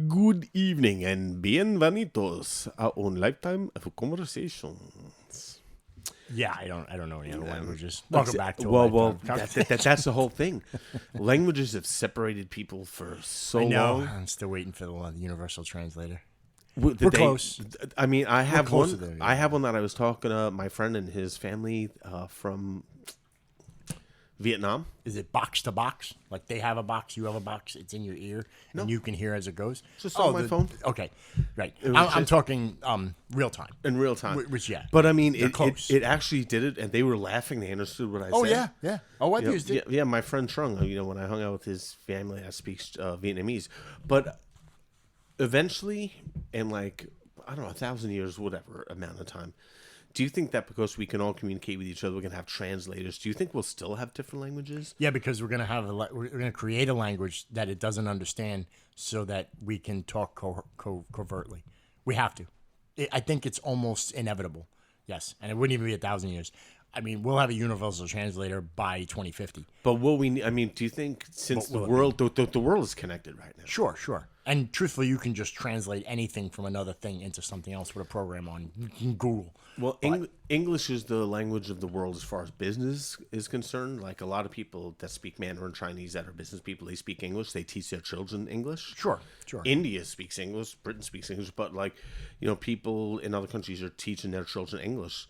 Good evening and bienvenidos a un lifetime of conversations. Yeah, I don't know any other languages. Welcome back to That's the whole thing. Languages have separated people for so I know. long. I'm still waiting for the universal translator. We're close. I mean, I have close one. to there, yeah. I have one that I was talking to my friend and his family from Vietnam. Is it box to box? Like they have a box, you have a box, it's in your ear, and you can hear as it goes? Just on my phone. Okay, right. was I'm talking real time. In real time. Which, yeah. But I mean, close. it actually did it, and they were laughing. They understood what I Oh, said. yeah. Oh, I used it. Yeah, my friend Trung, when I hung out with his family, I speak Vietnamese. But eventually, in I don't know, 1,000 years, whatever amount of time, do you think that because we can all communicate with each other, we're going to have translators? Do you think we'll still have different languages? Yeah, because we're gonna create a language that it doesn't understand, so that we can talk covertly. We have to. I think it's almost inevitable. Yes, and it wouldn't even be 1,000 years. I mean, we'll have a universal translator by 2050. But will we? I mean, do you think since the world is connected right now? Sure. And truthfully, you can just translate anything from another thing into something else with a program on Google. Well, English is the language of the world as far as business is concerned. Like a lot of people that speak Mandarin Chinese that are business people, they speak English. They teach their children English. Sure. India speaks English. Britain speaks English. But people in other countries are teaching their children English.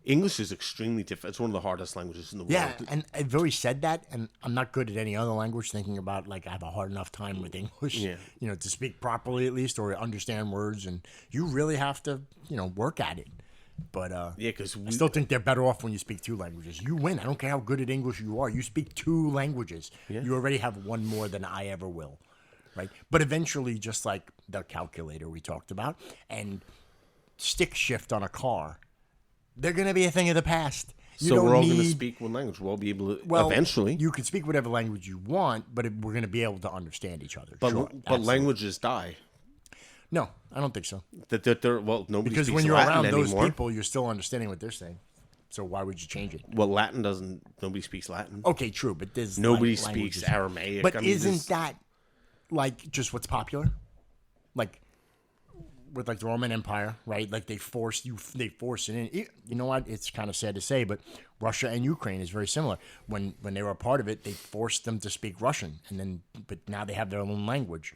English is extremely difficult. It's one of the hardest languages in the world. Yeah, and I've always said that, and I'm not good at any other language, thinking about, I have a hard enough time with English, to speak properly at least, or understand words, and you really have to, work at it. But because I still think they're better off when you speak two languages. You win. I don't care how good at English you are. You speak two languages. Yeah. You already have one more than I ever will, right? But eventually, just like the calculator we talked about, and stick shift on a car, they're going to be a thing of the past. So we're all going to speak one language. We'll be able to eventually. You can speak whatever language you want, but we're going to be able to understand each other. But languages die. No, I don't think so. Nobody because speaks when you're Latin around anymore. those people, you're still understanding what they're saying. So why would you change it? Well, Latin doesn't. Nobody speaks Latin. Okay, true, but there's nobody speaks Aramaic. But isn't that just what's popular? With the Roman Empire, right? They force it in. You know what? It's kind of sad to say, but Russia and Ukraine is very similar. When they were a part of it, they forced them to speak Russian, but now they have their own language,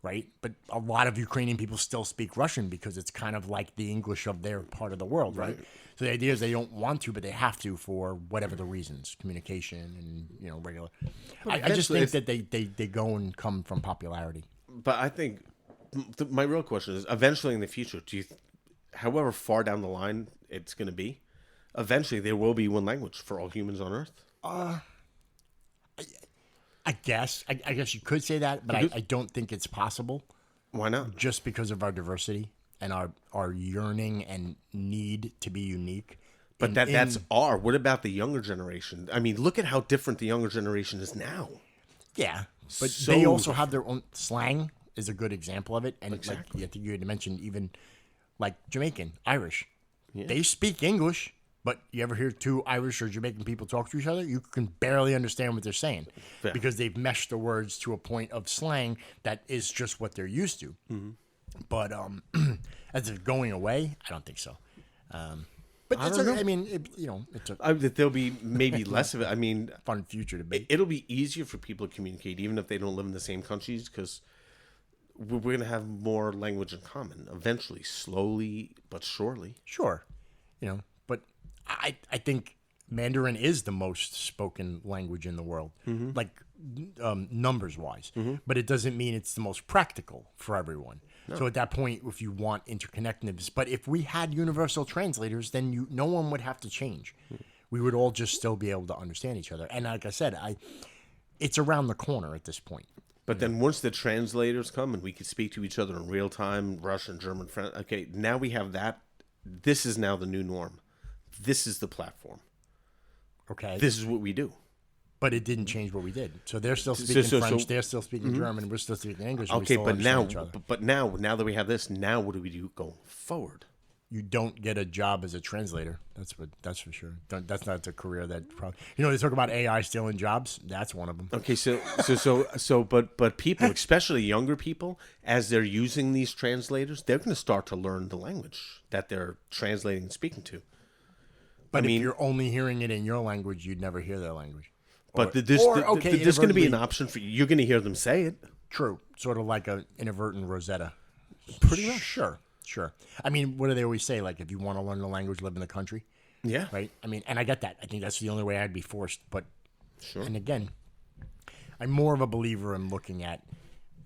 right? But a lot of Ukrainian people still speak Russian because it's kind of like the English of their part of the world, right? So the idea is they don't want to, but they have to for whatever the reasons, communication and regular. I just think that they go and come from popularity. But I think. My real question is, eventually in the future, however far down the line it's going to be, eventually there will be one language for all humans on Earth? I guess. I guess you could say that, but I don't think it's possible. Why not? Just because of our diversity and our yearning and need to be unique. But that's our. What about the younger generation? I mean, look at how different the younger generation is now. Yeah, but they also have their own slang. Is a good example of it, and exactly. I think you had mentioned even Jamaican, Irish, they speak English, but you ever hear two Irish or Jamaican people talk to each other, you can barely understand what they're saying because they've meshed the words to a point of slang that is just what they're used to. Mm-hmm. But as if going away, I don't think so. But it's okay. I mean, there'll be maybe less of it. I mean, fun future debate. It'll be easier for people to communicate, even if they don't live in the same countries, because we're going to have more language in common eventually, slowly but surely. Sure. But I think Mandarin is the most spoken language in the world, numbers wise. Mm-hmm. But it doesn't mean it's the most practical for everyone. No. So at that point, if you want interconnectedness, but if we had universal translators, then no one would have to change. Mm-hmm. We would all just still be able to understand each other. And like I said, it's around the corner at this point. But then once the translators come and we can speak to each other in real time, Russian, German, French, okay, now we have that. This is now the new norm. This is the platform. Okay. This is what we do. But it didn't change what we did. So they're still speaking French, they're still speaking German, we're still speaking English. Okay, but now that we have this, now what do we do going forward? you don't get a job as a translator. That's for sure. That's not a career that probably. They talk about AI stealing jobs. That's one of them. Okay, but people, especially younger people, as they're using these translators, they're going to start to learn the language that they're translating and speaking to. But if you're only hearing it in your language, you'd never hear their language. But there's going to be an option for you. You're going to hear them say it. True, sort of like an inadvertent Rosetta. Pretty much. Sure. I mean, what do they always say? Like, if you want to learn the language, live in the country. Yeah. Right? I mean, and I get that. I think that's the only way I'd be forced. But, sure. And again, I'm more of a believer in looking at,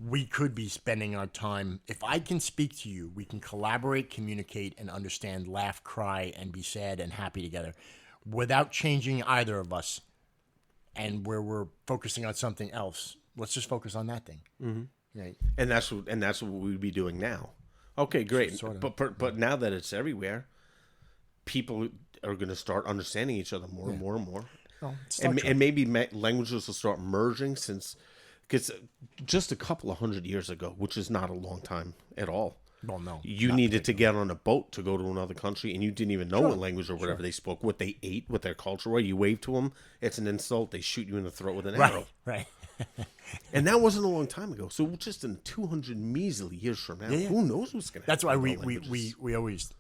we could be spending our time, if I can speak to you, we can collaborate, communicate, and understand, laugh, cry, and be sad and happy together without changing either of us. And where we're focusing on something else, let's just focus on that thing. Mm-hmm. Right. And that's what we'd be doing now. Okay, great. Sort of. But now that it's everywhere, people are going to start understanding each other more and more and more. Well, and maybe languages will start merging, because just a couple of 100 years ago, which is not a long time at all. Well, no. You needed to get on a boat to go to another country, and you didn't even know what language or whatever they spoke, what they ate, what their culture was. You wave to them, it's an insult. They shoot you in the throat with an arrow. Right. And that wasn't a long time ago. So just in 200 measly years from now, who knows what's going to happen? That's why we always,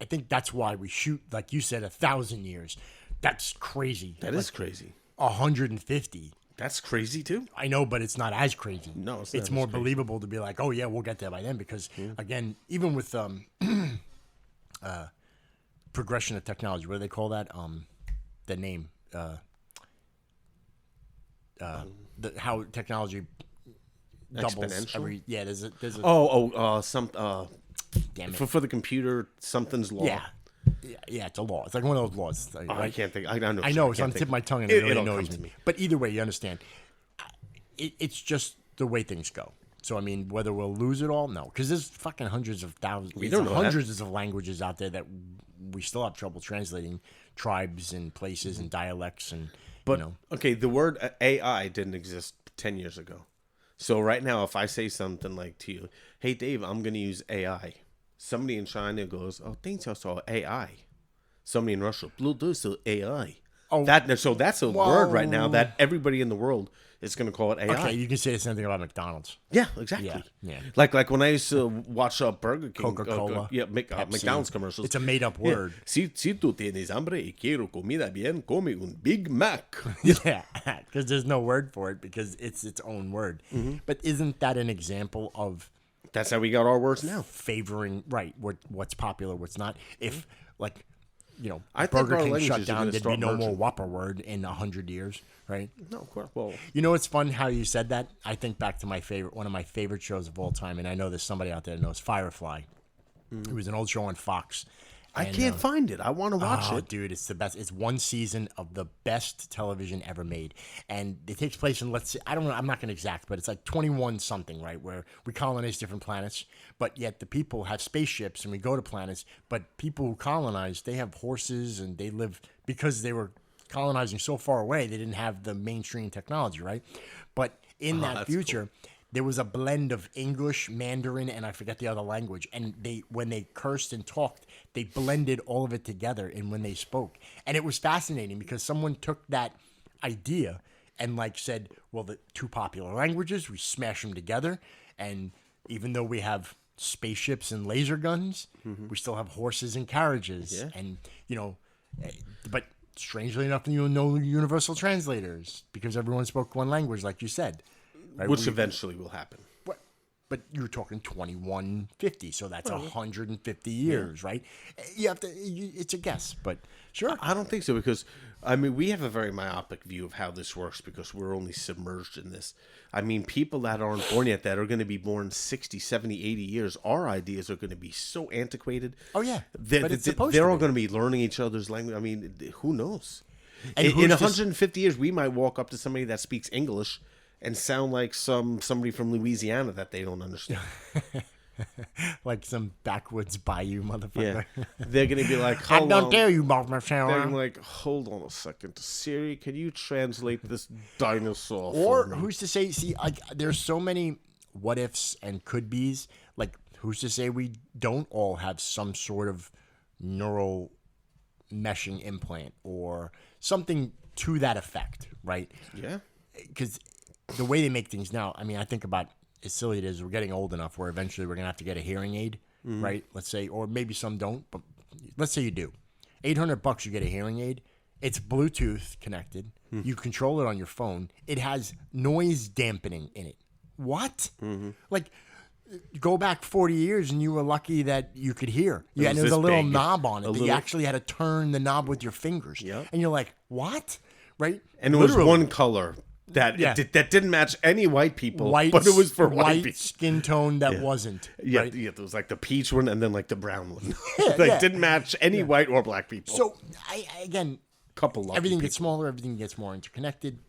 I think that's why we shoot, like you said, 1,000 years. That's crazy. That is crazy. 150. That's crazy too. I know, but it's not as crazy. No, it's more believable to be like, oh yeah, we'll get there by then, because again, even with progression of technology, what do they call that? The name, how technology doubles every. Yeah, there's a. Damn it. For the computer, something's law. Yeah, it's a law. It's like one of those laws. Right? I can't think. I know. I know. It's on the tip of my tongue, and it really annoys me. But either way, you understand. It's just the way things go. So, I mean, whether we'll lose it all, no. Because there's fucking hundreds of thousands, hundreds of languages out there that we still have trouble translating, tribes and places and dialects. Okay, the word AI didn't exist 10 years ago. So right now, if I say something like to you, hey, Dave, I'm going to use AI. Somebody in China goes, oh, thanks, I saw AI. Somebody in Russia, Bluetooth AI. Oh, that's a word right now that everybody in the world is going to call it AI. Okay, you can say the same thing about McDonald's. Yeah, exactly. Yeah. Like when I used to watch Burger King, Coca-Cola, McDonald's commercials. It's a made-up word. Si tú tienes hambre y quiero comida bien, come un Big Mac. Yeah, because there's no word for it, because it's its own word. Mm-hmm. But isn't that an example of... That's how we got our words now. Favoring, what's popular, what's not. If, I Burger King shut down, there'd be no more Whopper word in 100 years, right? No, of course. Well, it's fun how you said that. I think back to one of my favorite shows of all time, and I know there's somebody out there that knows Firefly. It was an old show on Fox. I can't find it. I want to watch it. Dude, it's the best. It's one season of the best television ever made. And it takes place in, I don't know, I'm not going to exact, but it's like 21 something, right? Where we colonize different planets, but yet the people have spaceships and we go to planets, but people who colonize, they have horses and they live, because they were colonizing so far away, they didn't have the mainstream technology, right? But in that future... Cool. There was a blend of English, Mandarin, and I forget the other language. And when they cursed and talked, they blended all of it together in when they spoke. And it was fascinating because someone took that idea and said, well, the two popular languages, we smash them together. And even though we have spaceships and laser guns, we still have horses and carriages. Yeah. And, but strangely enough, no universal translators because everyone spoke one language, like you said. Right? Which eventually will happen. But you're talking 2150, so that's 150 years, right? You have to. It's a guess, but sure. I don't think so because, we have a very myopic view of how this works because we're only submerged in this. People that aren't born yet, that are going to be born 60, 70, 80 years, our ideas are going to be so antiquated. Oh, yeah. They're all going to be learning each other's language. Who knows? In 150 years, we might walk up to somebody that speaks English and sound like somebody from Louisiana that they don't understand. Like some backwoods bayou motherfucker. Yeah. They're going to be like, I don't dare you, motherfucker. They're like, hold on a second. Siri, can you translate this dinosaur or for me? Who's to say, there's so many what ifs and could be's. Who's to say we don't all have some sort of neural meshing implant or something to that effect, right? Yeah. Because the way they make things now, I mean, I think about as silly it is, we're getting old enough where eventually we're going to have to get a hearing aid, right? Let's say, or maybe some don't, but let's say you do. $800, you get a hearing aid. It's Bluetooth connected. You control it on your phone. It has noise dampening in it. What? Like, go back 40 years and you were lucky that you could hear. Yeah, and there was a little knob on it that you actually had to turn the knob with your fingers. Yep. And you're like, what? Right? And it was one color that that didn't match any white people, but it was for white people. Skin tone that wasn't. Yeah, right? yeah, there was like the peach one and then like the brown one. Yeah, didn't match any white or black people. So, again, everything people. gets smaller, everything gets more interconnected.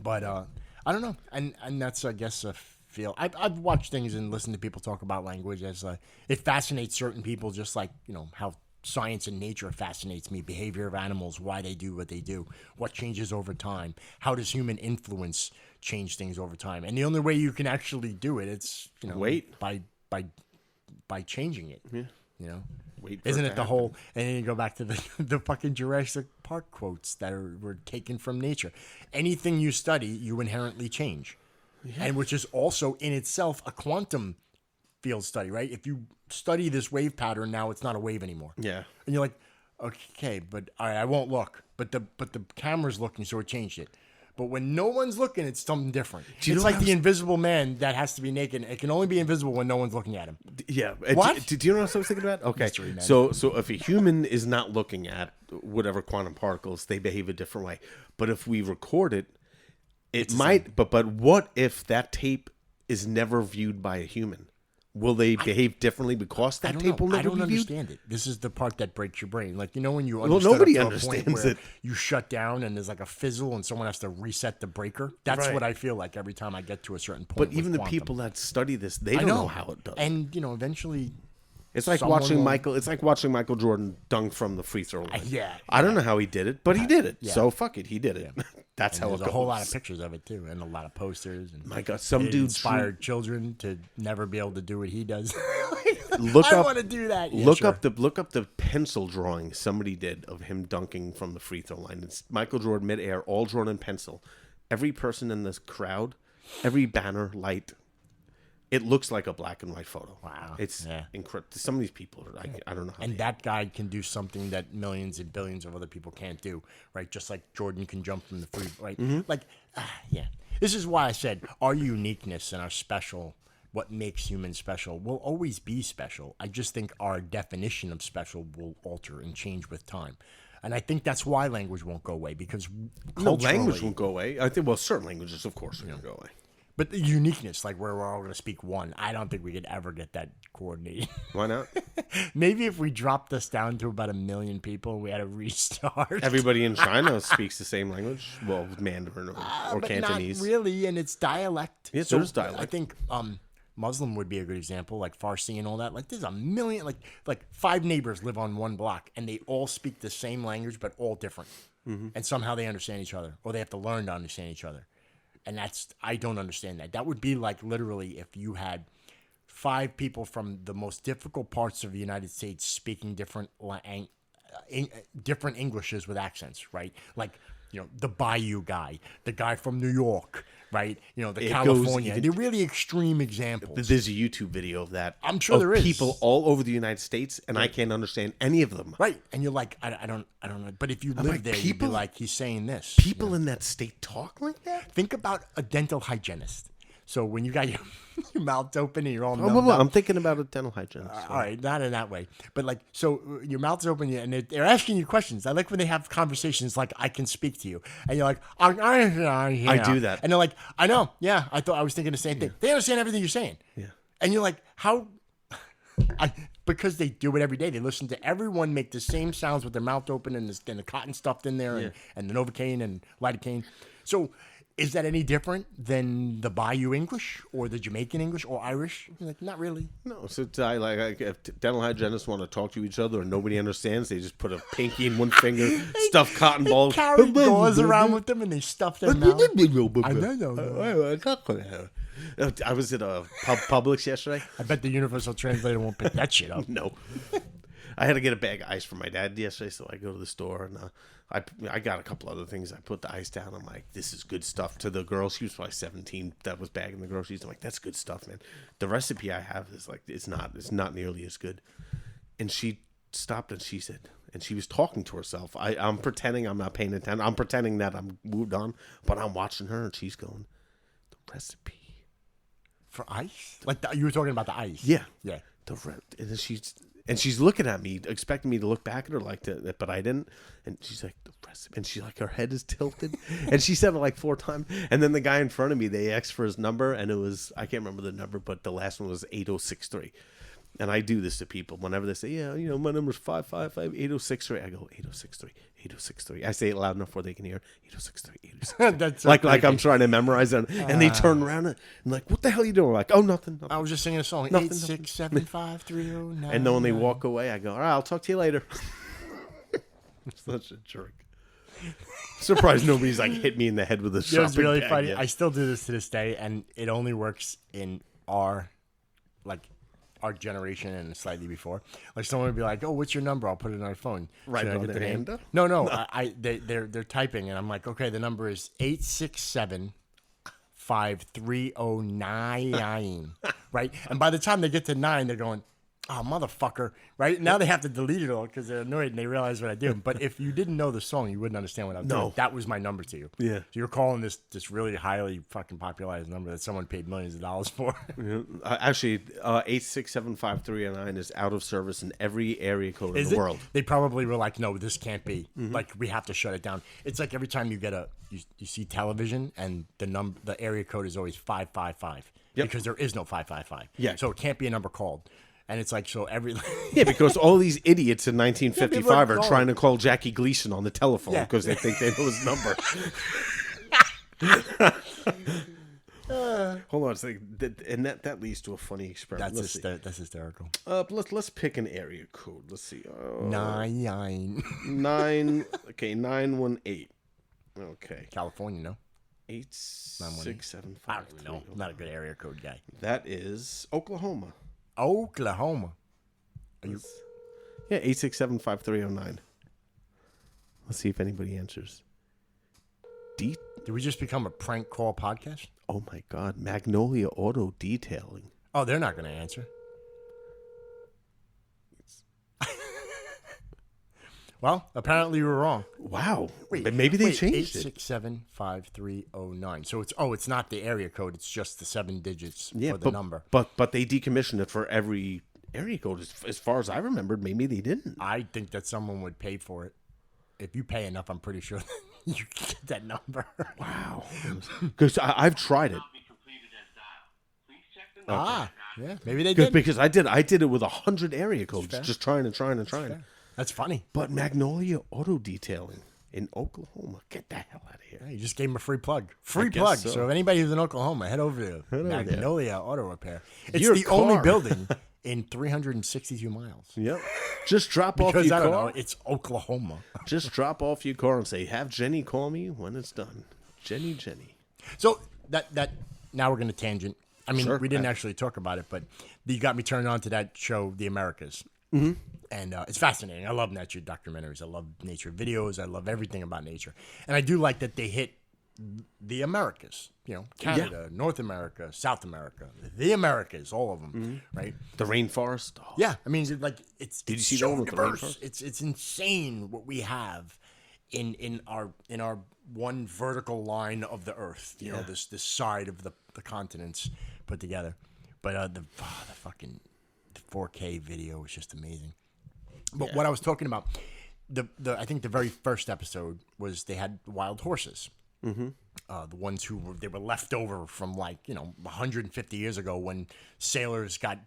But I don't know. And that's, I guess, a feel. I've watched things and listened to people talk about language as it fascinates certain people, just like, how science and nature fascinates me. Behavior of animals, why they do what they do, what changes over time, how does human influence change things over time. And the only way you can actually do it, it's by changing it. Yeah. Isn't it the whole? And then you go back to the fucking Jurassic Park quotes that were taken from nature. Anything you study, you inherently change, and which is also in itself a quantum field study, right? If you study this wave pattern, now it's not a wave anymore. Yeah. And you're like, okay, but all right, I won't look. But the camera's looking, so it changed it. But when no one's looking, it's something different. It's like the invisible man that has to be naked. It can only be invisible when no one's looking at him. Yeah. What? Do you know what I was thinking about? Okay. So if a human is not looking at whatever quantum particles, they behave a different way. But if we record it, it might. But what if that tape is never viewed by a human? Will they behave differently because that tape will never be viewed? I don't understand it. This is the part that breaks your brain. Like, when you nobody understands it. You shut down and there's like a fizzle and someone has to reset the breaker. That's what I feel like every time I get to a certain point. But even the people that study this, they don't know how it does. And eventually, it's like watching Michael. It's like watching Michael Jordan dunk from the free throw line. I don't know how he did it, but he did it. So fuck it, he did it. That's how it goes. There's a whole lot of pictures of it too, and a lot of posters. And my God, some dude inspired children to never be able to do what he does. I want to do that. Look up the pencil drawing somebody did of him dunking from the free throw line. It's Michael Jordan midair, all drawn in pencil. Every person in this crowd, every banner, light. It looks like a black and white photo. Wow. It's incredible. Some of these people are I don't know how. And that guy can do something that millions and billions of other people can't do, right? Just like Jordan can jump from the free, right? Like, This is why I said our uniqueness and our special, what makes humans special, will always be special. I just think our definition of special will alter and change with time. And I think that's why language won't go away, because language won't go away. I think, certain languages, of course, are going to go away. But the uniqueness, like where we're all going to speak one, I don't think we could ever get that coordinated. Why not? Maybe if we dropped this down to about 1 million people, we had to restart. Everybody in China speaks the same language. Well, Mandarin or but Cantonese. Not really, and it's dialect. Yes, there's dialect. I think Muslim would be a good example, like Farsi and all that. Like there's 1 million, like 5 neighbors live on one block, and they all speak the same language, but all different. And somehow they understand each other, or they have to learn to understand each other. And I don't understand that. That would be like literally if you had 5 people from the most difficult parts of the United States speaking different Englishes with accents, right? Like, the Bayou guy, the guy from New York, right? The California. They're really extreme examples. There's a YouTube video of that. I'm sure there is. People all over the United States, and I can't understand any of them. Right. And you're like, I don't know. But if you live there, you'd be like, he's saying this. People in that state talk like that? Think about a dental hygienist. So when you got your mouth open and you're all I'm thinking about a dental hygienist. All right, not in that way. But so your mouth's open and they're asking you questions. I like when they have conversations like, I can speak to you. And you're like, I do that. And they're like, I know. Yeah, I was thinking the same thing. They understand everything you're saying. Yeah. And you're like, how? Because they do it every day. They listen to everyone make the same sounds with their mouth open and the cotton stuffed in there and the Novocaine and lidocaine. So is that any different than the Bayou English or the Jamaican English or Irish? You're like, not really. No. So if dental hygienists want to talk to each other and nobody understands, they just put a pinky in one finger, stuff cotton balls, carry gauze around with them, and they stuff their mouth. I know. I was at a Publix yesterday. I bet the universal translator won't pick that shit up. No. I had to get a bag of ice for my dad yesterday, so I go to the store and I got a couple other things. I put the ice down. I'm like, this is good stuff. To the girl, she was probably 17. That was bagging the groceries. I'm like, that's good stuff, man. The recipe I have is like it's not nearly as good. And she stopped and she said, and she was talking to herself. I'm pretending I'm not paying attention. I'm pretending that I'm moved on, but I'm watching her and she's going, the recipe For ice? Like you were talking about the ice. Yeah. Yeah. And then she's looking at me, expecting me to look back at her but I didn't. And she's like, the recipe. And she like, her head is tilted. And she said it like 4 times. And then the guy in front of me, they asked for his number, and it was, I can't remember the number, but the last one was 8063. And I do this to people whenever they say, yeah, my number's 555-8063. I go 8063, 8063. I say it loud enough where they can hear 8063, 8063. That's so like I'm trying to memorize it. And they turn around and like, what the hell are you doing? I'm like, oh, nothing. I was just singing a song. Nothing, 8675309. And then when they walk away, I go, all right, I'll talk to you later. Such a jerk. Surprised nobody's like hit me in the head with a shopping It was really bag funny. yet. I still do this to this day, and it only works in our generation and slightly before. Like someone would be like, "Oh, what's your number? I'll put it on my phone." Right Should I on get their the name? hand? No. They're typing, and I'm like, "Okay, the number is 867-5309." Right, and by the time they get to 9, they're going, "Oh, motherfucker!" Right now they have to delete it all because they're annoyed and they realize what I do. But if you didn't know the song, you wouldn't understand what I was doing. That was my number to you. Yeah. So you're calling this really highly fucking popularized number that someone paid millions of dollars for. Yeah. Actually, 8675309 is out of service in every area code in the world. They probably were like, no, this can't be. Like, we have to shut it down. It's like every time you get you see television and the area code is always 555 because there is no 555. Yeah. So it can't be a number called. And it's like, so every... Yeah, because all these idiots in 1955 are calling. trying to call Jackie Gleason on the telephone because they think they know his number. Hold on a second. And that leads to a funny experiment. That's hysterical. Let's pick an area code. Let's see. 9. 918. Okay. California, no? 86753. I don't even know. I'm not a good area code guy. That is Oklahoma. Oklahoma. Yeah, 8675309. Let's see if anybody answers. Did we just become a prank call podcast? Oh my God, Magnolia Auto Detailing. Oh, they're not going to answer. Well, apparently you were wrong. Wow. Maybe they changed it. 867-5309. So it's not the area code. It's just the 7 digits for the number. But they decommissioned it for every area code. As far as I remembered, maybe they didn't. I think that someone would pay for it. If you pay enough, I'm pretty sure that you can get that number. Wow. Because I've tried it. Yeah, maybe they did. Because I did it with 100 area codes, just trying. That's funny. But Magnolia Auto Detailing in Oklahoma, get the hell out of here. Yeah, you just gave him a free plug. guess So. so. If anybody who's in Oklahoma, head over to Magnolia Auto Repair. It's Your the car. only building in 362 miles. Yep. Just drop off your Because I don't car. know, it's Oklahoma. Just drop off your car and say, have Jenny call me when it's done. Jenny. So that now we're going to tangent. I mean, Sure. we didn't actually talk about it, but you got me turned on to that show, The Americas. Mm-hmm. And it's fascinating. I love nature documentaries. I love nature videos. I love everything about nature. And I do like that they hit the Americas. Canada, North America, South America, the Americas, all of them, right? The rainforest. Oh, Yeah, I mean, it's Did you see so that one with the diverse. rainforest? It's insane what we have in our one vertical line of the Earth. You know, this side of the continents put together. But the fucking 4K video was just amazing. But what I was talking about, I think the very first episode was they had wild horses. Mm-hmm. The ones they were left over from 150 years ago when sailors got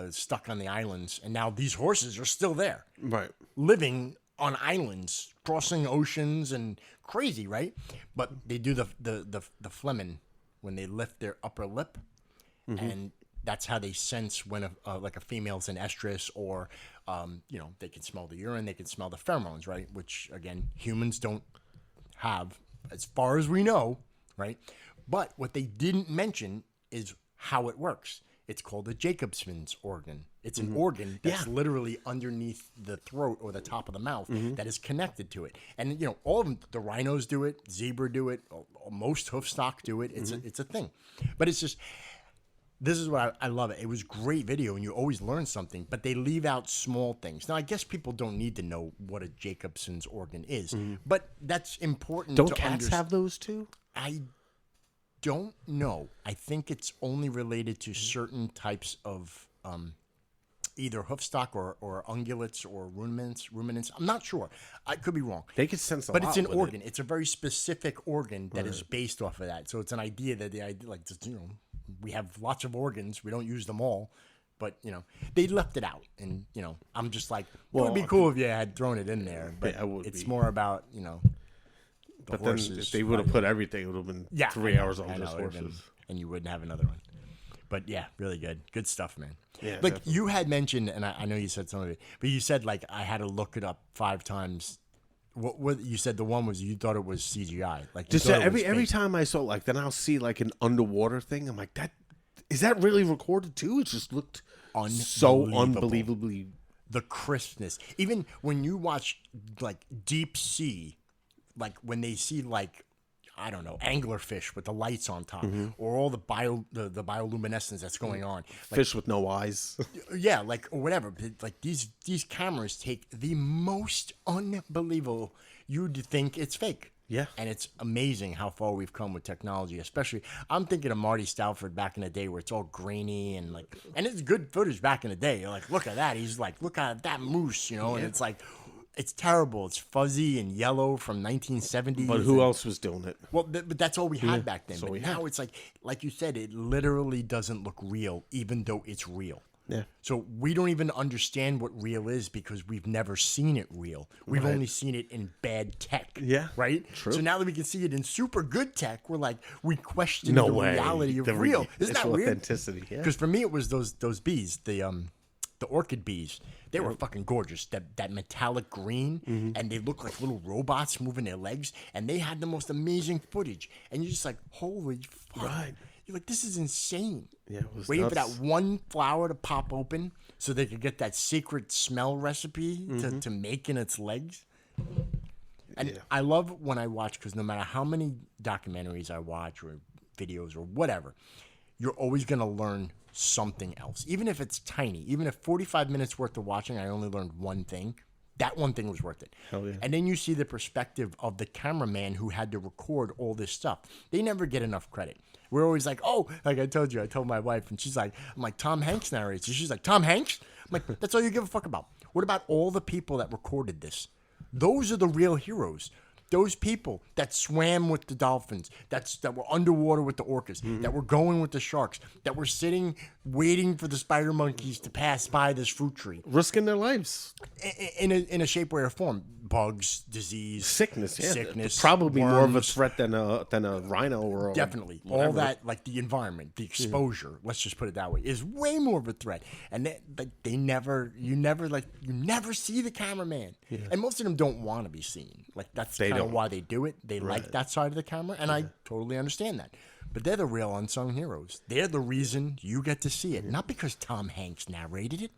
stuck on the islands, and now these horses are still there, right, living on islands, crossing oceans, and crazy, right? But they do the phlegming when they lift their upper lip, and that's how they sense when a female's in estrus, or they can smell the urine, they can smell the pheromones, right? Which again, humans don't have, as far as we know, right? But what they didn't mention is how it works. It's called a Jacobson's organ. It's an organ that's literally underneath the throat or the top of the mouth that is connected to it. And, you know, all of them, the rhinos do it, zebra do it, most hoofstock do it. It's a thing. But it's just, this is what I love it. It was great video and you always learn something, but they leave out small things. Now, I guess people don't need to know what a Jacobson's organ is, but that's important. Don't cats have those too? I don't know. I think it's only related to certain types of either hoofstock or ungulates or ruminants. I'm not sure. I could be wrong. They could sense a but lot it's an with organ. It's a very specific organ that is based off of that. So it's an idea that like just, you know, we have lots of organs. We don't use them all. But, you know, they left it out. And, you know, I'm just like, it would be cool if you had thrown it in there. But it's more about, you know, but horses, then if they would have put everything, it would have been 3 hours on just horses. And you wouldn't have another one. But yeah, really good. Good stuff, man. Yeah, like definitely. you had mentioned, and I know you said some of it, but you said like I had to look it up 5 times. What you said the one was you thought it was CGI. Like just every time I saw like then I'll see like an underwater thing. I'm like, is that really recorded too? It just looked so unbelievably the crispness. Even when you watch like deep sea, like when they see like I don't know, anglerfish with the lights on top, or all the bioluminescence that's going on. Like, fish with no eyes. Yeah, like or whatever. Like these cameras take the most unbelievable. You'd think it's fake. Yeah. And it's amazing how far we've come with technology, especially I'm thinking of Marty Stauffer back in the day where it's all grainy and like and it's good footage back in the day. You're like, look at that. He's like, look at that moose, you know, and it's like it's terrible. It's fuzzy and yellow from 1970s. But who else was doing it? Well, but that's all we had back then. But now it's like you said, it literally doesn't look real, even though it's real. Yeah. So we don't even understand what real is because we've never seen it real. We've only seen it in bad tech. Yeah. Right? True. So now that we can see it in super good tech, we're like, we question the reality of real. Isn't that weird? Authenticity, yeah. Because for me, it was those bees, the orchid bees. They were fucking gorgeous. That metallic green, and they look like little robots moving their legs, and they had the most amazing footage. And you're just like, holy fuck. Right. You're like, this is insane. Yeah, it was waiting nuts. for that one flower to pop open so they could get that secret smell recipe to make in its legs. And I love when I watch, because no matter how many documentaries I watch or videos or whatever, you're always going to learn something else. Even if it's tiny, even if 45 minutes worth of watching, I only learned one thing. That one thing was worth it. Hell yeah. And then you see the perspective of the cameraman who had to record all this stuff. They never get enough credit. We're always like, oh, like I told my wife, and she's like, I'm like, Tom Hanks narrates. And she's like, Tom Hanks? I'm like, that's all you give a fuck about. What about all the people that recorded this? Those are the real heroes. Those people that swam with the dolphins, that were underwater with the orcas, that were going with the sharks, that were sitting waiting for the spider monkeys to pass by this fruit tree, risking their lives in a shape, way, or form. Bugs, disease, sickness, probably worms. more of a threat than a rhino or definitely whatever. All that, like the environment, the exposure. Let's just put it that way, is way more of a threat. And you never see the cameraman, and most of them don't want to be seen. Like that's kind of why they do it. They like that side of the camera, and I totally understand that. But they're the real unsung heroes. They're the reason you get to see it, not because Tom Hanks narrated it.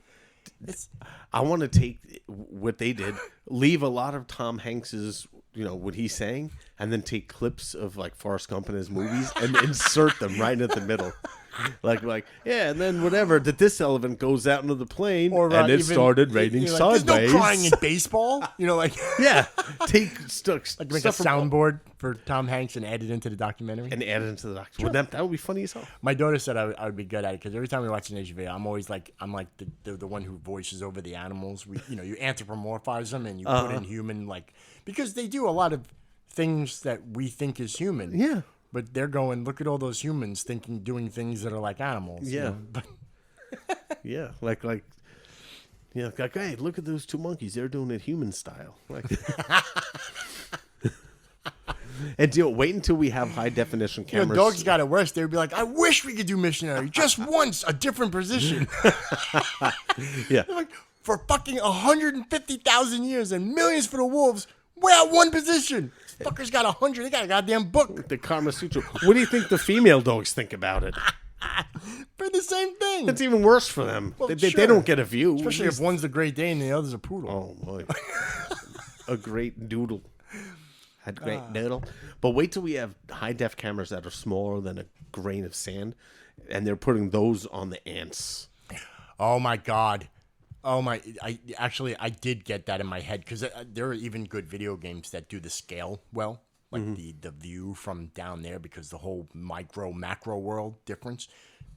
I want to take what they did, leave a lot of Tom Hanks's, what he's saying, and then take clips of like Forrest Gump and his movies and insert them right in the middle. Like, yeah, and then whatever, that this elephant goes out into the plane and it started raining sideways. There's no crying in baseball. Yeah. Take like make a soundboard for Tom Hanks and add it into the documentary. And add it into the documentary. Sure. That would be funny as hell. My daughter said I would be good at it because every time we watch an Asian video, I'm like the one who voices over the animals. You anthropomorphize them and you put in human, because they do a lot of things that we think is human. Yeah. But they're going, look at all those humans doing things that are like animals. Yeah. Yeah. Like, hey, look at those 2 monkeys. They're doing it human style. Like, and wait until we have high definition cameras. Dogs got it worse. They'd be like, I wish we could do missionary just once, a different position. Yeah. Like, for fucking 150,000 years and millions for the wolves, we're at one position. Fuckers got 100. They got a goddamn book. The Kama Sutra. What do you think the female dogs think about it? for the same thing. It's even worse for them. Well, They sure. don't get a view. Especially if one's a Great Dane and the other's a poodle. Oh boy, a great doodle. Had great doodle. But wait till we have high def cameras that are smaller than a grain of sand, and they're putting those on the ants. Oh my God. Oh my! I did get that in my head because there are even good video games that do the scale well, like the view from down there, because the whole micro macro world difference.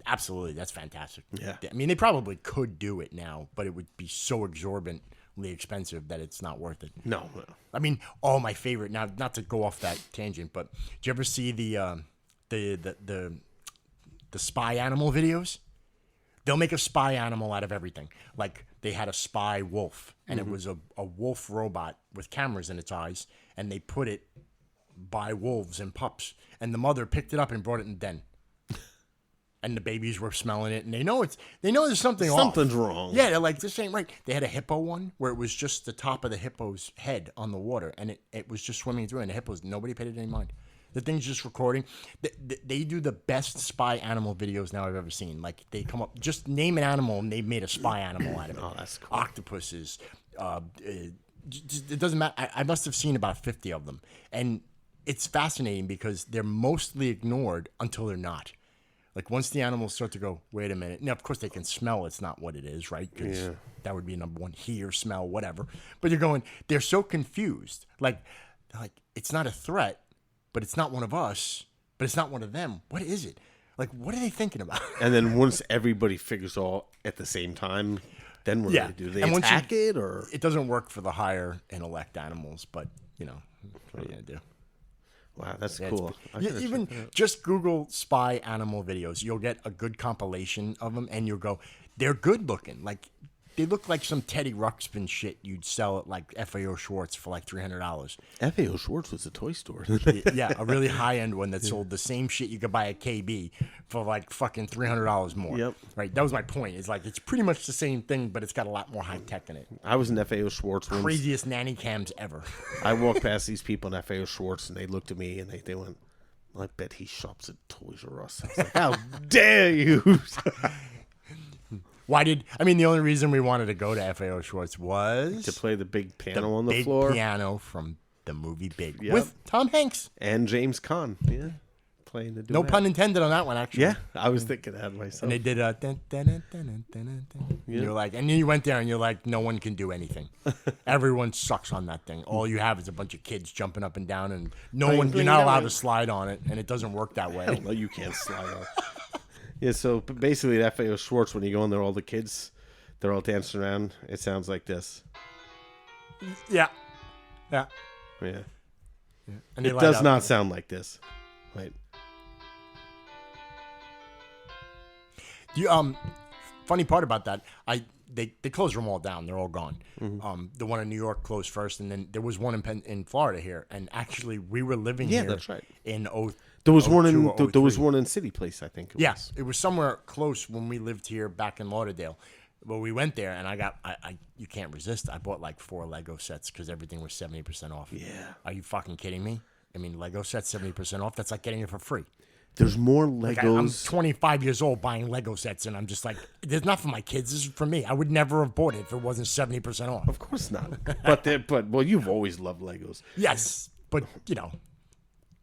Absolutely, that's fantastic. Yeah. I mean, they probably could do it now, but it would be so exorbitantly expensive that it's not worth it. No. I mean, my favorite. Now, not to go off that tangent, but did you ever see the spy animal videos? They'll make a spy animal out of everything. Like they had a spy wolf, and it was a wolf robot with cameras in its eyes, and they put it by wolves and pups, and the mother picked it up and brought it in the den. And the babies were smelling it, and they know there's something off. Something's wrong. Yeah, they're like, this ain't right. They had a hippo one where it was just the top of the hippo's head on the water, and it was just swimming through, and the hippos, nobody paid it any mind. The thing's just recording. They do the best spy animal videos now I've ever seen. Like, they come up, just name an animal, and they've made a spy animal out of it. Oh, that's cool. Octopuses. It doesn't matter. I must have seen about 50 of them. And it's fascinating because they're mostly ignored until they're not. Like, once the animals start to go, wait a minute. Now, of course, they can smell it's not what it is, right? Because that would be number one. Hear, smell, whatever. But you're going, they're so confused. Like, it's not a threat, but it's not one of us, but it's not one of them. What is it? Like, what are they thinking about? And then once everybody figures all at the same time, then what do? They attack it, or? It doesn't work for the higher intellect animals, but, what are you going to do? Wow, that's cool. Even just Google spy animal videos. You'll get a good compilation of them, and you'll go, they're good looking. Like, they look like some Teddy Ruxpin shit you'd sell at, like, FAO Schwartz for, like, $300. FAO Schwartz was a toy store. Yeah, a really high-end one that sold the same shit you could buy at KB for, like, fucking $300 more. Yep. Right, that was my point. It's like, it's pretty much the same thing, but it's got a lot more high-tech in it. I was in FAO Schwartz once. Craziest nanny cams ever. I walked past these people in FAO Schwartz, and they looked at me, and they went, I bet he shops at Toys R Us. I was like, how dare you? The only reason we wanted to go to FAO Schwartz was to play the big piano on the big floor. Piano from the movie Big Yep. with Tom Hanks And James Caan. Yeah. Playing the duet. No pun intended on that one, actually. Yeah, I was thinking that myself. And they did a dun, dun, dun, dun, dun, dun, dun, dun. And you're like, and then you went there and you're like, no one can do anything. Everyone sucks on that thing. All you have is a bunch of kids jumping up and down, and you're not allowed to slide on it, and it doesn't work that way. Hell no, you can't slide on. Yeah, so basically at FAO Schwartz, when you go in there, all the kids, they're all dancing around. It sounds like this. Yeah. Yeah. And it light does up. not sound like this. Right. Funny part about that, they closed them all down. They're all gone. The one in New York closed first, and then there was one in Florida here. And actually, we were living here. That's right. In There was one 02 in or there was 03. one in City Place, I think. Yes, it was somewhere close when we lived here back in Lauderdale. Well, we went there, and you can't resist. I bought like 4 Lego sets because everything was 70% off. Yeah. Are you fucking kidding me? I mean, Lego sets 70% off. That's like getting it for free. There's more Like I'm Legos. 25 years old buying Lego sets, and I'm just like, it's not for my kids. This is for me. I would never have bought it if it wasn't 70% off. Of course not. But you've always loved Legos. Yes, but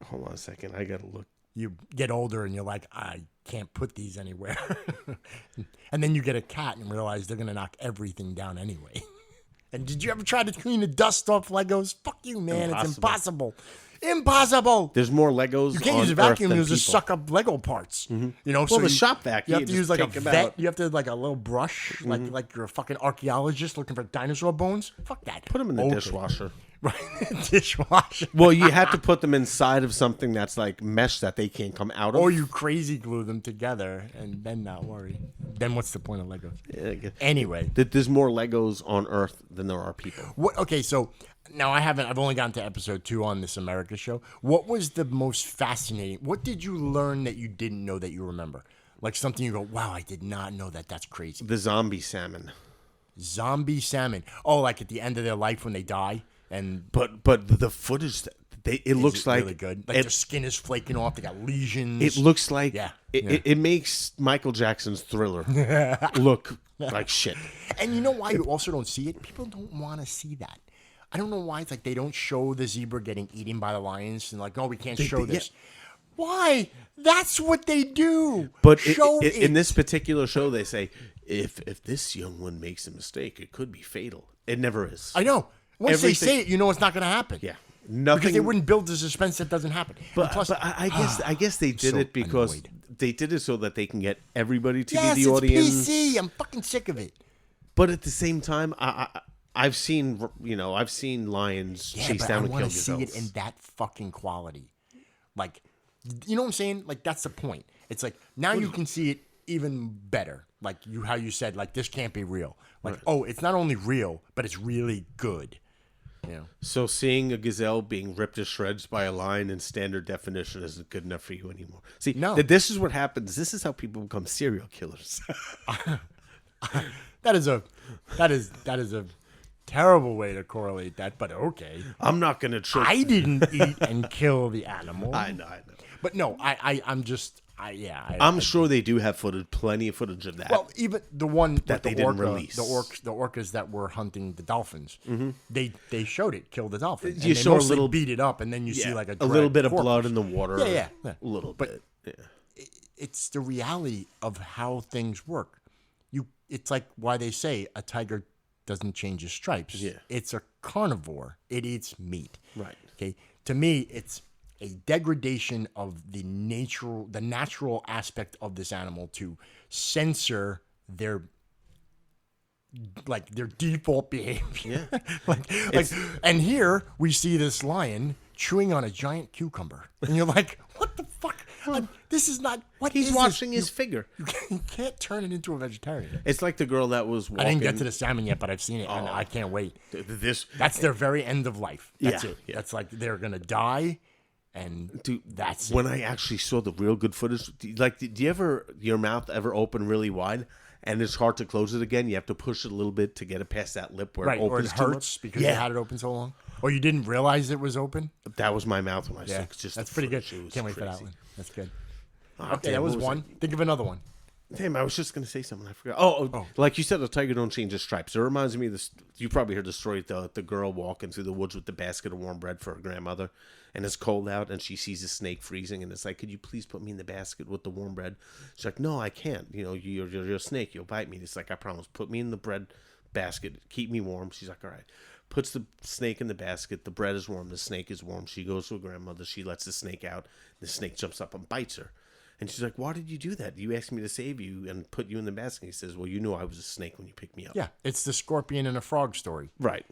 Hold on a second. I gotta look. you get older and you're like, I can't put these anywhere. And then you get a cat and realize they're going to knock everything down anyway. And did you ever try to clean the dust off Legos? Fuck you, man. It's impossible. Impossible. There's more Legos. You can't on use a Earth vacuum. than You just people. suck up Lego parts. Well, the shop vacuum. You have to use like a take 'em vet. out. You have to like a little brush, like you're a fucking archaeologist looking for dinosaur bones. Fuck that. Put them in the dishwasher. Right, dishwasher. Well, you have to put them inside of something that's like mesh that they can't come out of. Or you crazy glue them together and then not worry. Then what's the point of Legos? Yeah, Anyway. there's more Legos on Earth than there are people. What? Okay, so now I've only gotten to episode 2 on this America show. What was the most fascinating? What did you learn that you didn't know that you remember? Like something you go, wow, I did not know that. That's crazy. The zombie salmon. Zombie salmon. Oh, like at the end of their life when they die? But the footage It looks like really good. Like their skin is flaking off. They got lesions. it looks like Yeah. It makes Michael Jackson's Thriller look like shit. And you know why you also don't see it? People don't want to see that. I don't know why. It's like they don't show the zebra getting eaten by the lions and like, no, we can't show this. Why? That's what they do. But show it. In this particular show, they say if this young one makes a mistake, it could be fatal. It never is. I know. Once they say it, you know it's not going to happen. Yeah. Nothing. Because they wouldn't build the suspense that doesn't happen. But, plus, I guess they did so it because annoyed. they did it so that they can get everybody to yes, be the audience. It's PC. I'm fucking sick of it. But at the same time, I've seen lions chase down and kill gazelles. I want to see it in that fucking quality. Like, you know what I'm saying? Like that's the point. It's like now you can see it even better. Like how you said, like this can't be real. Like it's not only real, but it's really good. Yeah. So seeing a gazelle being ripped to shreds by a lion in standard definition isn't good enough for you anymore. See, this is what happens. This is how people become serial killers. That is a terrible way to correlate that, but okay. I'm not going to try. I didn't eat and kill the animal. I know. But no, I'm sure they do have plenty of footage of that. Well, even the one that they didn't release. The orcas that were hunting the dolphins, they showed it, killed the dolphin. You and they saw a mostly little beat it up, and then you see like a little bit of corpse. blood in the water. Yeah. A little bit. It's the reality of how things work. It's like why they say a tiger doesn't change his stripes. Yeah. It's a carnivore. It eats meat. Right. Okay. To me, it's a degradation of the natural aspect of this animal to censor their default behavior. Yeah. And here we see this lion chewing on a giant cucumber, and you're like, what the fuck? This is not what he's washing his figure. You can't turn it into a vegetarian. It's like the girl that was walking. I didn't get to the salmon yet, but I've seen it, and I can't wait. That's their very end of life. That's it. Yeah. That's like they're gonna die, and that's when I actually saw the real good footage. Do you ever your mouth ever open really wide? And it's hard to close it again. You have to push it a little bit to get it past that lip where it opens or it hurts because you had it open so long. Or you didn't realize it was open. That was my mouth when I saw it. Just that's pretty good. Can't wait for that one. That's good. Okay, that was one. Think of another one. Damn, I was just going to say something. I forgot. Oh, like you said, the tiger don't change his stripes. It reminds me of this. You probably heard the story, the girl walking through the woods with the basket of warm bread for her grandmother. And it's cold out, and she sees a snake freezing, and it's like, could you please put me in the basket with the warm bread? She's like, no, I can't. You know, you're a snake. You'll bite me. It's like, I promise. Put me in the bread basket. Keep me warm. She's like, all right. Puts the snake in the basket. The bread is warm. The snake is warm. She goes to her grandmother. She lets the snake out. The snake jumps up and bites her. And she's like, why did you do that? You asked me to save you and put you in the basket. He says, well, you knew I was a snake when you picked me up. Yeah, it's the scorpion and a frog story. Right.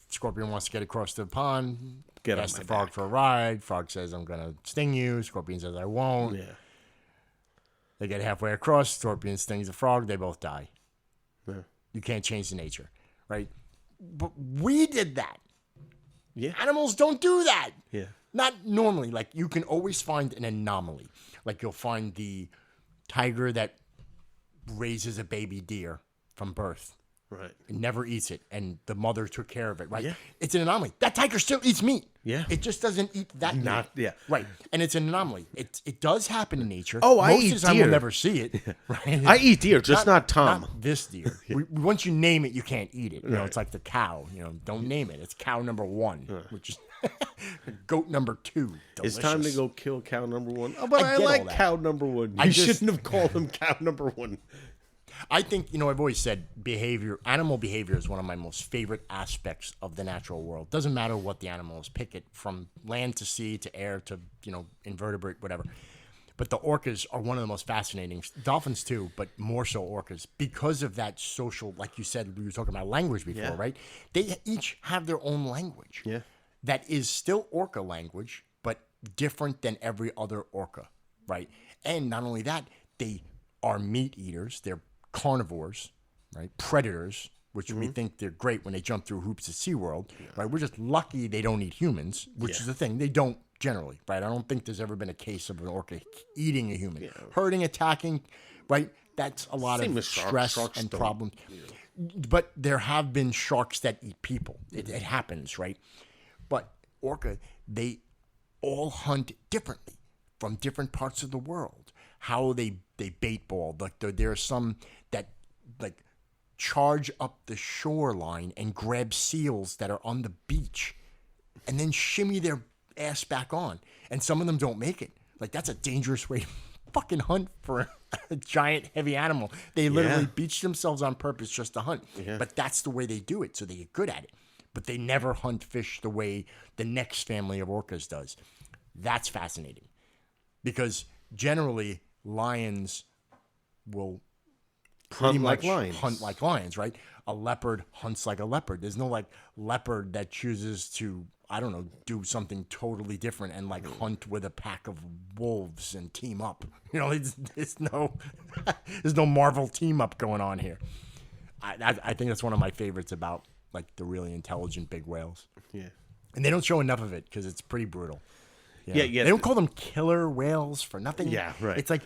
Scorpion wants to get across the pond. Asks the frog for a ride. Frog says, I'm going to sting you. Scorpion says, I won't. Yeah. They get halfway across. Scorpion stings the frog. They both die. Yeah. You can't change the nature, right? But we did that. Yeah. Animals don't do that. Yeah. Not normally. Like, you can always find an anomaly. Like, you'll find the tiger that raises a baby deer from birth. Right. And never eats it. And the mother took care of it, right? Yeah. It's an anomaly. That tiger still eats meat. Yeah. It just doesn't eat that meat. Yeah. Right. And it's an anomaly. It does happen in nature. Oh, I Most eat of the time deer. we'll never see it. Right? I eat deer, just not Tom. Not this deer. Once you name it, you can't eat it. You know, it's like the cow. You know, don't name it. It's cow number 1, which is goat number 2. Delicious. It's time to go kill cow number 1. Oh, but I like cow number 1. You shouldn't have called him cow number 1. I think, I've always said animal behavior is one of my most favorite aspects of the natural world. Doesn't matter what the animal is. Pick it from land to sea to air to, invertebrate, whatever. But the orcas are one of the most fascinating. Dolphins too, but more so orcas. Because of that social, like you said, we were talking about language before, right? They each have their own language. Yeah. That is still orca language, but different than every other orca, right? And not only that, they are meat eaters. They're carnivores, right? Predators, which we think they're great when they jump through hoops at SeaWorld, right? We're just lucky they don't eat humans, which is the thing. They don't generally, right? I don't think there's ever been a case of an orca eating a human. Yeah. Hurting, attacking, right? That's a lot of stress and problems. Yeah. But there have been sharks that eat people. It happens, right? But orca, they all hunt differently from different parts of the world. How they bait ball. Like there are some that like charge up the shoreline and grab seals that are on the beach and then shimmy their ass back on. And some of them don't make it. Like, that's a dangerous way to fucking hunt for a giant, heavy animal. They literally beach themselves on purpose just to hunt. Yeah. But that's the way they do it, so they get good at it. But they never hunt fish the way the next family of orcas does. That's fascinating. Because generally, lions will hunt like lions, right? A leopard hunts like a leopard. There's no like leopard that chooses to, I don't know, do something totally different and like hunt with a pack of wolves and team up. You know, there's no Marvel team up going on here. I think that's one of my favorites about like the really intelligent big whales. Yeah, and they don't show enough of it because it's pretty brutal. Yeah. They don't call them killer whales for nothing. Yeah, right. It's like,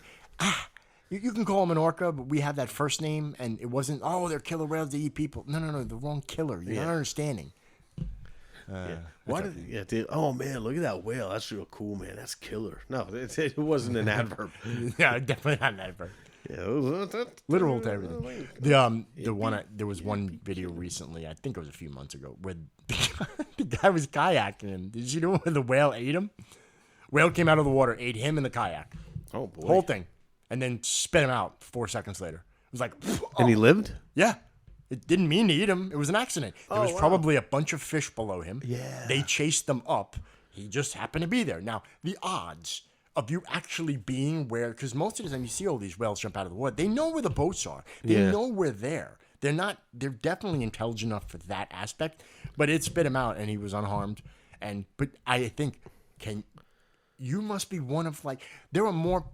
you can call them an orca, but we have that first name, and it wasn't, they're killer whales, they eat people. No, the wrong killer. You're not understanding. Oh, man, look at that whale. That's real cool, man. That's killer. No, it wasn't an adverb. Yeah, definitely not an adverb. Yeah, literal to everything. There was one video recently, I think it was a few months ago, where the guy was kayaking, and did you know when the whale ate him? Whale came out of the water, ate him in the kayak. Oh, boy. Whole thing. And then spit him out 4 seconds later. It was like... And he lived? Yeah. It didn't mean to eat him. It was an accident. There was probably a bunch of fish below him. Yeah. They chased them up. He just happened to be there. Now, the odds of you actually being where... Because most of the time you see all these whales jump out of the water. They know where the boats are. They know we're there. They're definitely intelligent enough for that aspect. But it spit him out and he was unharmed. But I think... You must be one of like... There are more...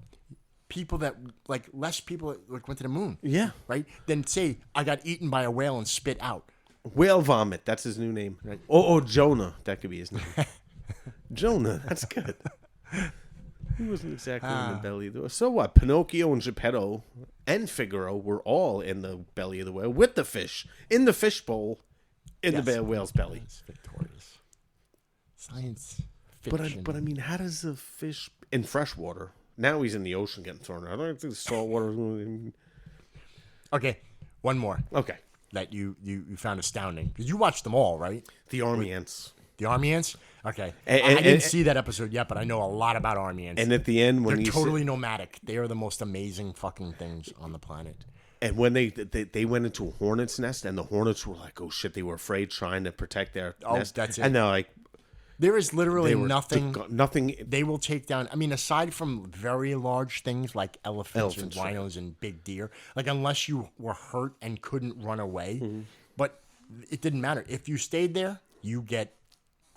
people that like less people that like went to the moon, right? Then say I got eaten by a whale and spit out. Whale vomit. That's his new name. Right. Oh, Jonah. That could be his name. Jonah. That's good. He wasn't exactly in the belly. So what? Pinocchio and Geppetto and Figaro were all in the belly of the whale with the fish in the fishbowl in the whale's belly. That's victorious science fiction. But I mean, how does a fish in freshwater? Now he's in the ocean getting thrown out. I don't think the salt water. Okay, one more. Okay. That you found astounding. Because you watched them all, right? The army ants. The army ants? Okay. I didn't see that episode yet, but I know a lot about army ants. And at the end, when they're totally nomadic. They are the most amazing fucking things on the planet. And when they went into a hornet's nest, and the hornets were like, oh shit, they were afraid trying to protect their nest. That's it. And they're like, there is literally nothing. Nothing. They will take down. I mean, aside from very large things like elephants and rhinos and big deer, like unless you were hurt and couldn't run away, but it didn't matter. If you stayed there, you get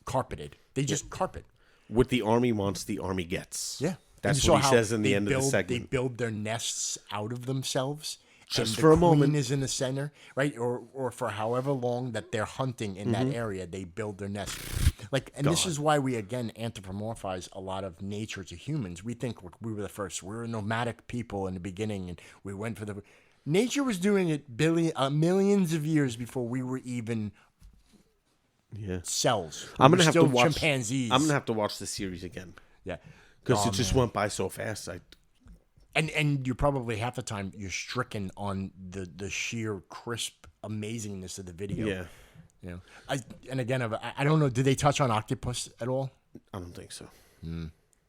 carpeted. They just carpet. What the army wants, the army gets. Yeah, that's what he says in the end of the segment. They build their nests out of themselves. Just for a moment. The queen is in the center, right? Or for however long that they're hunting in that area, they build their nest. This is why we, again, anthropomorphize a lot of nature to humans. We think we were the first. We were nomadic people in the beginning, and we went for the... Nature was doing it millions of years before we were even cells. I'm going to have to watch... chimpanzees. I'm going to have to watch the series again. Yeah. Because it just went by so fast. And you're probably half the time you're stricken on the sheer crisp amazingness of the video. Yeah. You know, I don't know. Did they touch on octopus at all? I don't think so.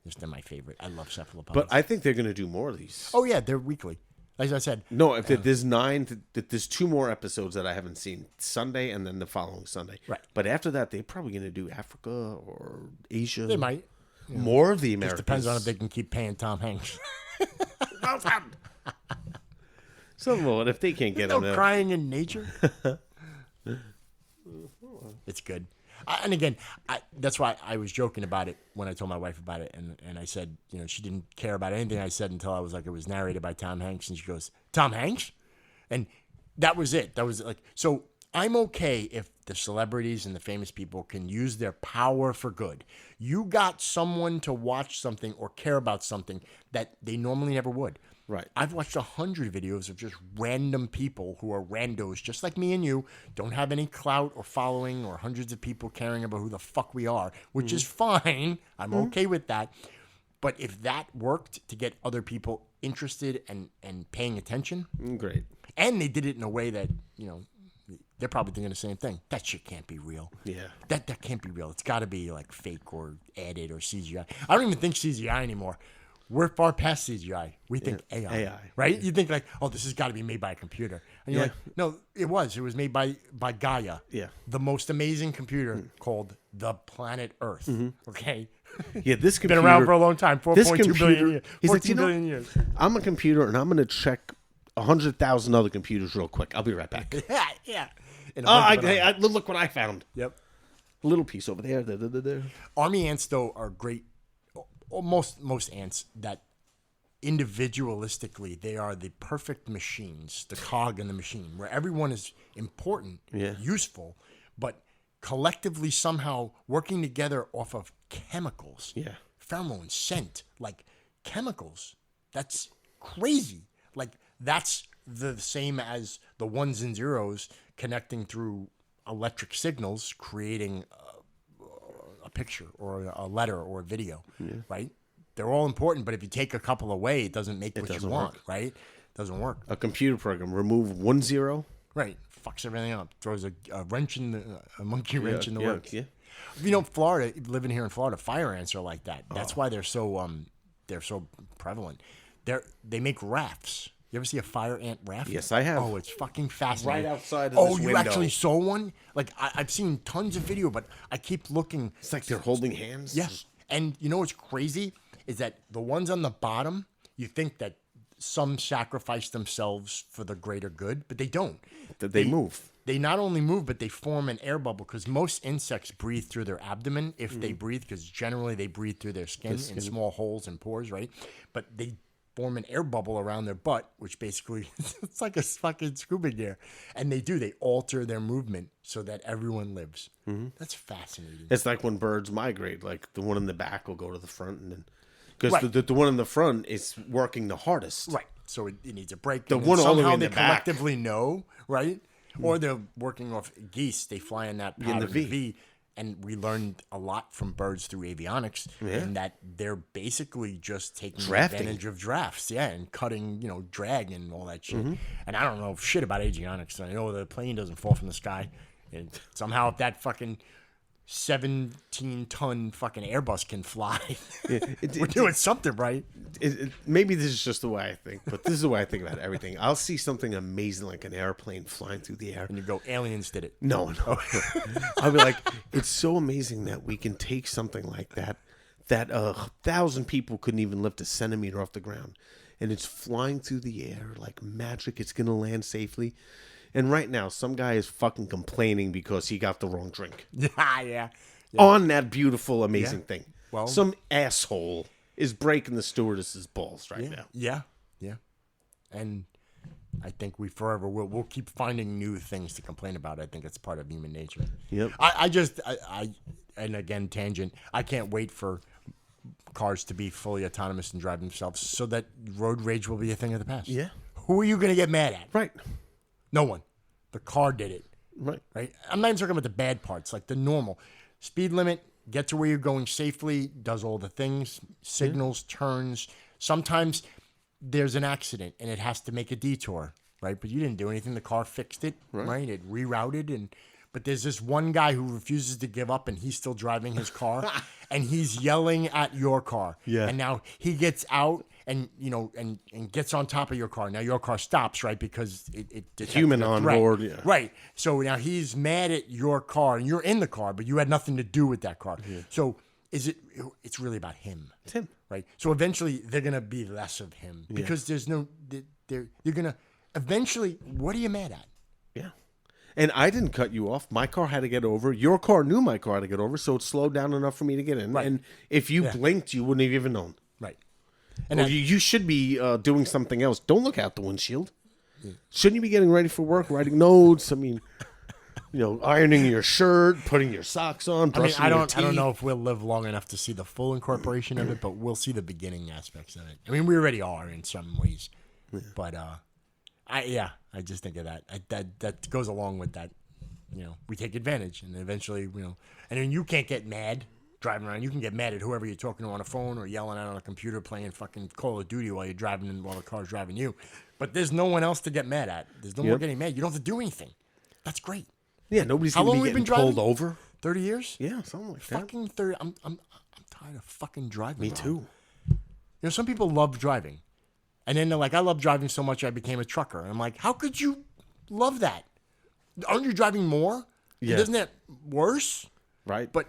Just they're my favorite. I love cephalopods. But I think they're going to do more of these. Oh yeah, they're weekly. As I said. No, if there's 9, there's 2 more episodes that I haven't seen. Sunday and then the following Sunday. Right. But after that, they're probably going to do Africa or Asia. They might. More of the Americas. Just depends on if they can keep paying Tom Hanks. So, well, if they can't get no on there. Crying in nature. It's good. And again, that's why I was joking about it when I told my wife about it. And I said, she didn't care about anything I said until I was like, it was narrated by Tom Hanks. And she goes, Tom Hanks? And that was it. That was like, so I'm okay if the celebrities and the famous people can use their power for good. You got someone to watch something or care about something that they normally never would. Right. I've watched 100 videos of just random people who are randos, just like me and you, don't have any clout or following or hundreds of people caring about who the fuck we are, which is fine. I'm okay with that. But if that worked to get other people interested and paying attention, Great. and they did it in a way that, they're probably thinking the same thing. That shit can't be real. Yeah. That can't be real. It's got to be like fake or added or CGI. I don't even think CGI anymore. We're far past CGI. We think AI. Right? You think like, oh, this has got to be made by a computer. And you're like, no, it was. It was made by Gaia. Yeah. The most amazing computer called the planet Earth. Okay? Yeah, this computer... Been around for a long time. 4.2 billion years. He's 14 like, billion years. I'm a computer, and I'm going to check 100,000 other computers real quick. I'll be right back. Yeah. Look what I found. Yep. A little piece over there. There. Army ants, though, are great. Most ants that individualistically, they are the perfect machines, the cog in the machine, where everyone is important, useful, but collectively somehow working together off of chemicals. Yeah. Pheromone, scent, like chemicals. That's crazy. Like that's the same as the ones and zeros connecting through electric signals, creating a picture or a letter or a video, right? They're all important, but if you take a couple away, it doesn't make what you want, right? It doesn't work. A computer program, remove 1 0. Right. Fucks everything up. Throws a wrench in a monkey wrench in the works. Yeah. Florida, living here in Florida, fire ants are like that. That's why they're so prevalent. They make rafts. You ever see a fire ant raft? Yes, I have. Oh, it's fucking fascinating. Right outside of this window. Oh, you window. actually saw one? Like, I've seen tons of video, but I keep looking. It's like they're holding hands. Yeah. And you know what's crazy? Is that the ones on the bottom, you think that some sacrifice themselves for the greater good, but they don't. They move. They not only move, but they form an air bubble because most insects breathe through their abdomen if they breathe, because generally they breathe through their skin in small holes and pores, right? But they form an air bubble around their butt, which basically it's like a fucking scuba gear. And they alter their movement so that everyone lives. That's fascinating. It's like when birds migrate, like the one in the back will go to the front, and then because the one in the front is working the hardest. Right. So it needs a break. The and one all the way somehow in they the back. collectively know, right? Or they're working off geese. They fly in that pattern, the V. And we learned a lot from birds through avionics, in that they're basically just taking advantage of drafts, and cutting, drag and all that shit. And I don't know shit about avionics. I know the plane doesn't fall from the sky, and somehow if that fucking 17-ton fucking Airbus can fly, we're doing something right. Maybe this is just the way I think, but this is the way I think about everything. I'll see something amazing like an airplane flying through the air. And you go, aliens did it. No. I'll be like, it's so amazing that we can take something like that 1,000 people couldn't even lift a centimeter off the ground, and it's flying through the air like magic. It's going to land safely. And right now, some guy is fucking complaining because he got the wrong drink. Yeah. On that beautiful, amazing thing. Well, some asshole is breaking the stewardess's balls now. Yeah. And I think we forever will. We'll keep finding new things to complain about. I think it's part of human nature. Yep. And again, tangent. I can't wait for cars to be fully autonomous and drive themselves so that road rage will be a thing of the past. Yeah. Who are you going to get mad at? Right. No one. The car did it. Right. I'm not even talking about the bad parts, like the normal. Speed limit, get to where you're going safely, does all the things, signals, turns. Sometimes there's an accident and it has to make a detour, right? But you didn't do anything. The car fixed it, right? It rerouted. But there's this one guy who refuses to give up, and he's still driving his car, and he's yelling at your car. Yeah. And now he gets out and gets on top of your car. Now your car stops, right? Because it human on board, yeah. Right. So now he's mad at your car, and you're in the car, but you had nothing to do with that car. Yeah. So it's really about him. It's him. Right. So eventually they're gonna be less of him because there's no. You're gonna eventually. What are you mad at? Yeah. And I didn't cut you off. My car had to get over. Your car knew my car had to get over, so it slowed down enough for me to get in. Right. And if you blinked, you wouldn't have even known. Right. And you should be doing something else. Don't look out the windshield. Yeah. Shouldn't you be getting ready for work, writing notes? I mean, ironing your shirt, putting your socks on, brushing I your teeth. don't know if we'll live long enough to see the full incorporation of it, but we'll see the beginning aspects of it. I mean, we already are in some ways, but I just think of that. That goes along with that. We take advantage, and eventually, and then you can't get mad driving around. You can get mad at whoever you're talking to on a phone or yelling at on a computer, playing fucking Call of Duty while you're driving and while the car's driving you. But there's no one else to get mad at. There's no more getting mad. You don't have to do anything. That's great. Yeah, nobody's How going long to be have we getting been pulled driving? over. 30 years? Yeah, something like that. Fucking 30. I'm tired of fucking driving. Me around. too. Some people love driving. And then they're like, I love driving so much I became a trucker. And I'm like, how could you love that? Aren't you driving more? Yeah. Isn't that worse? Right. But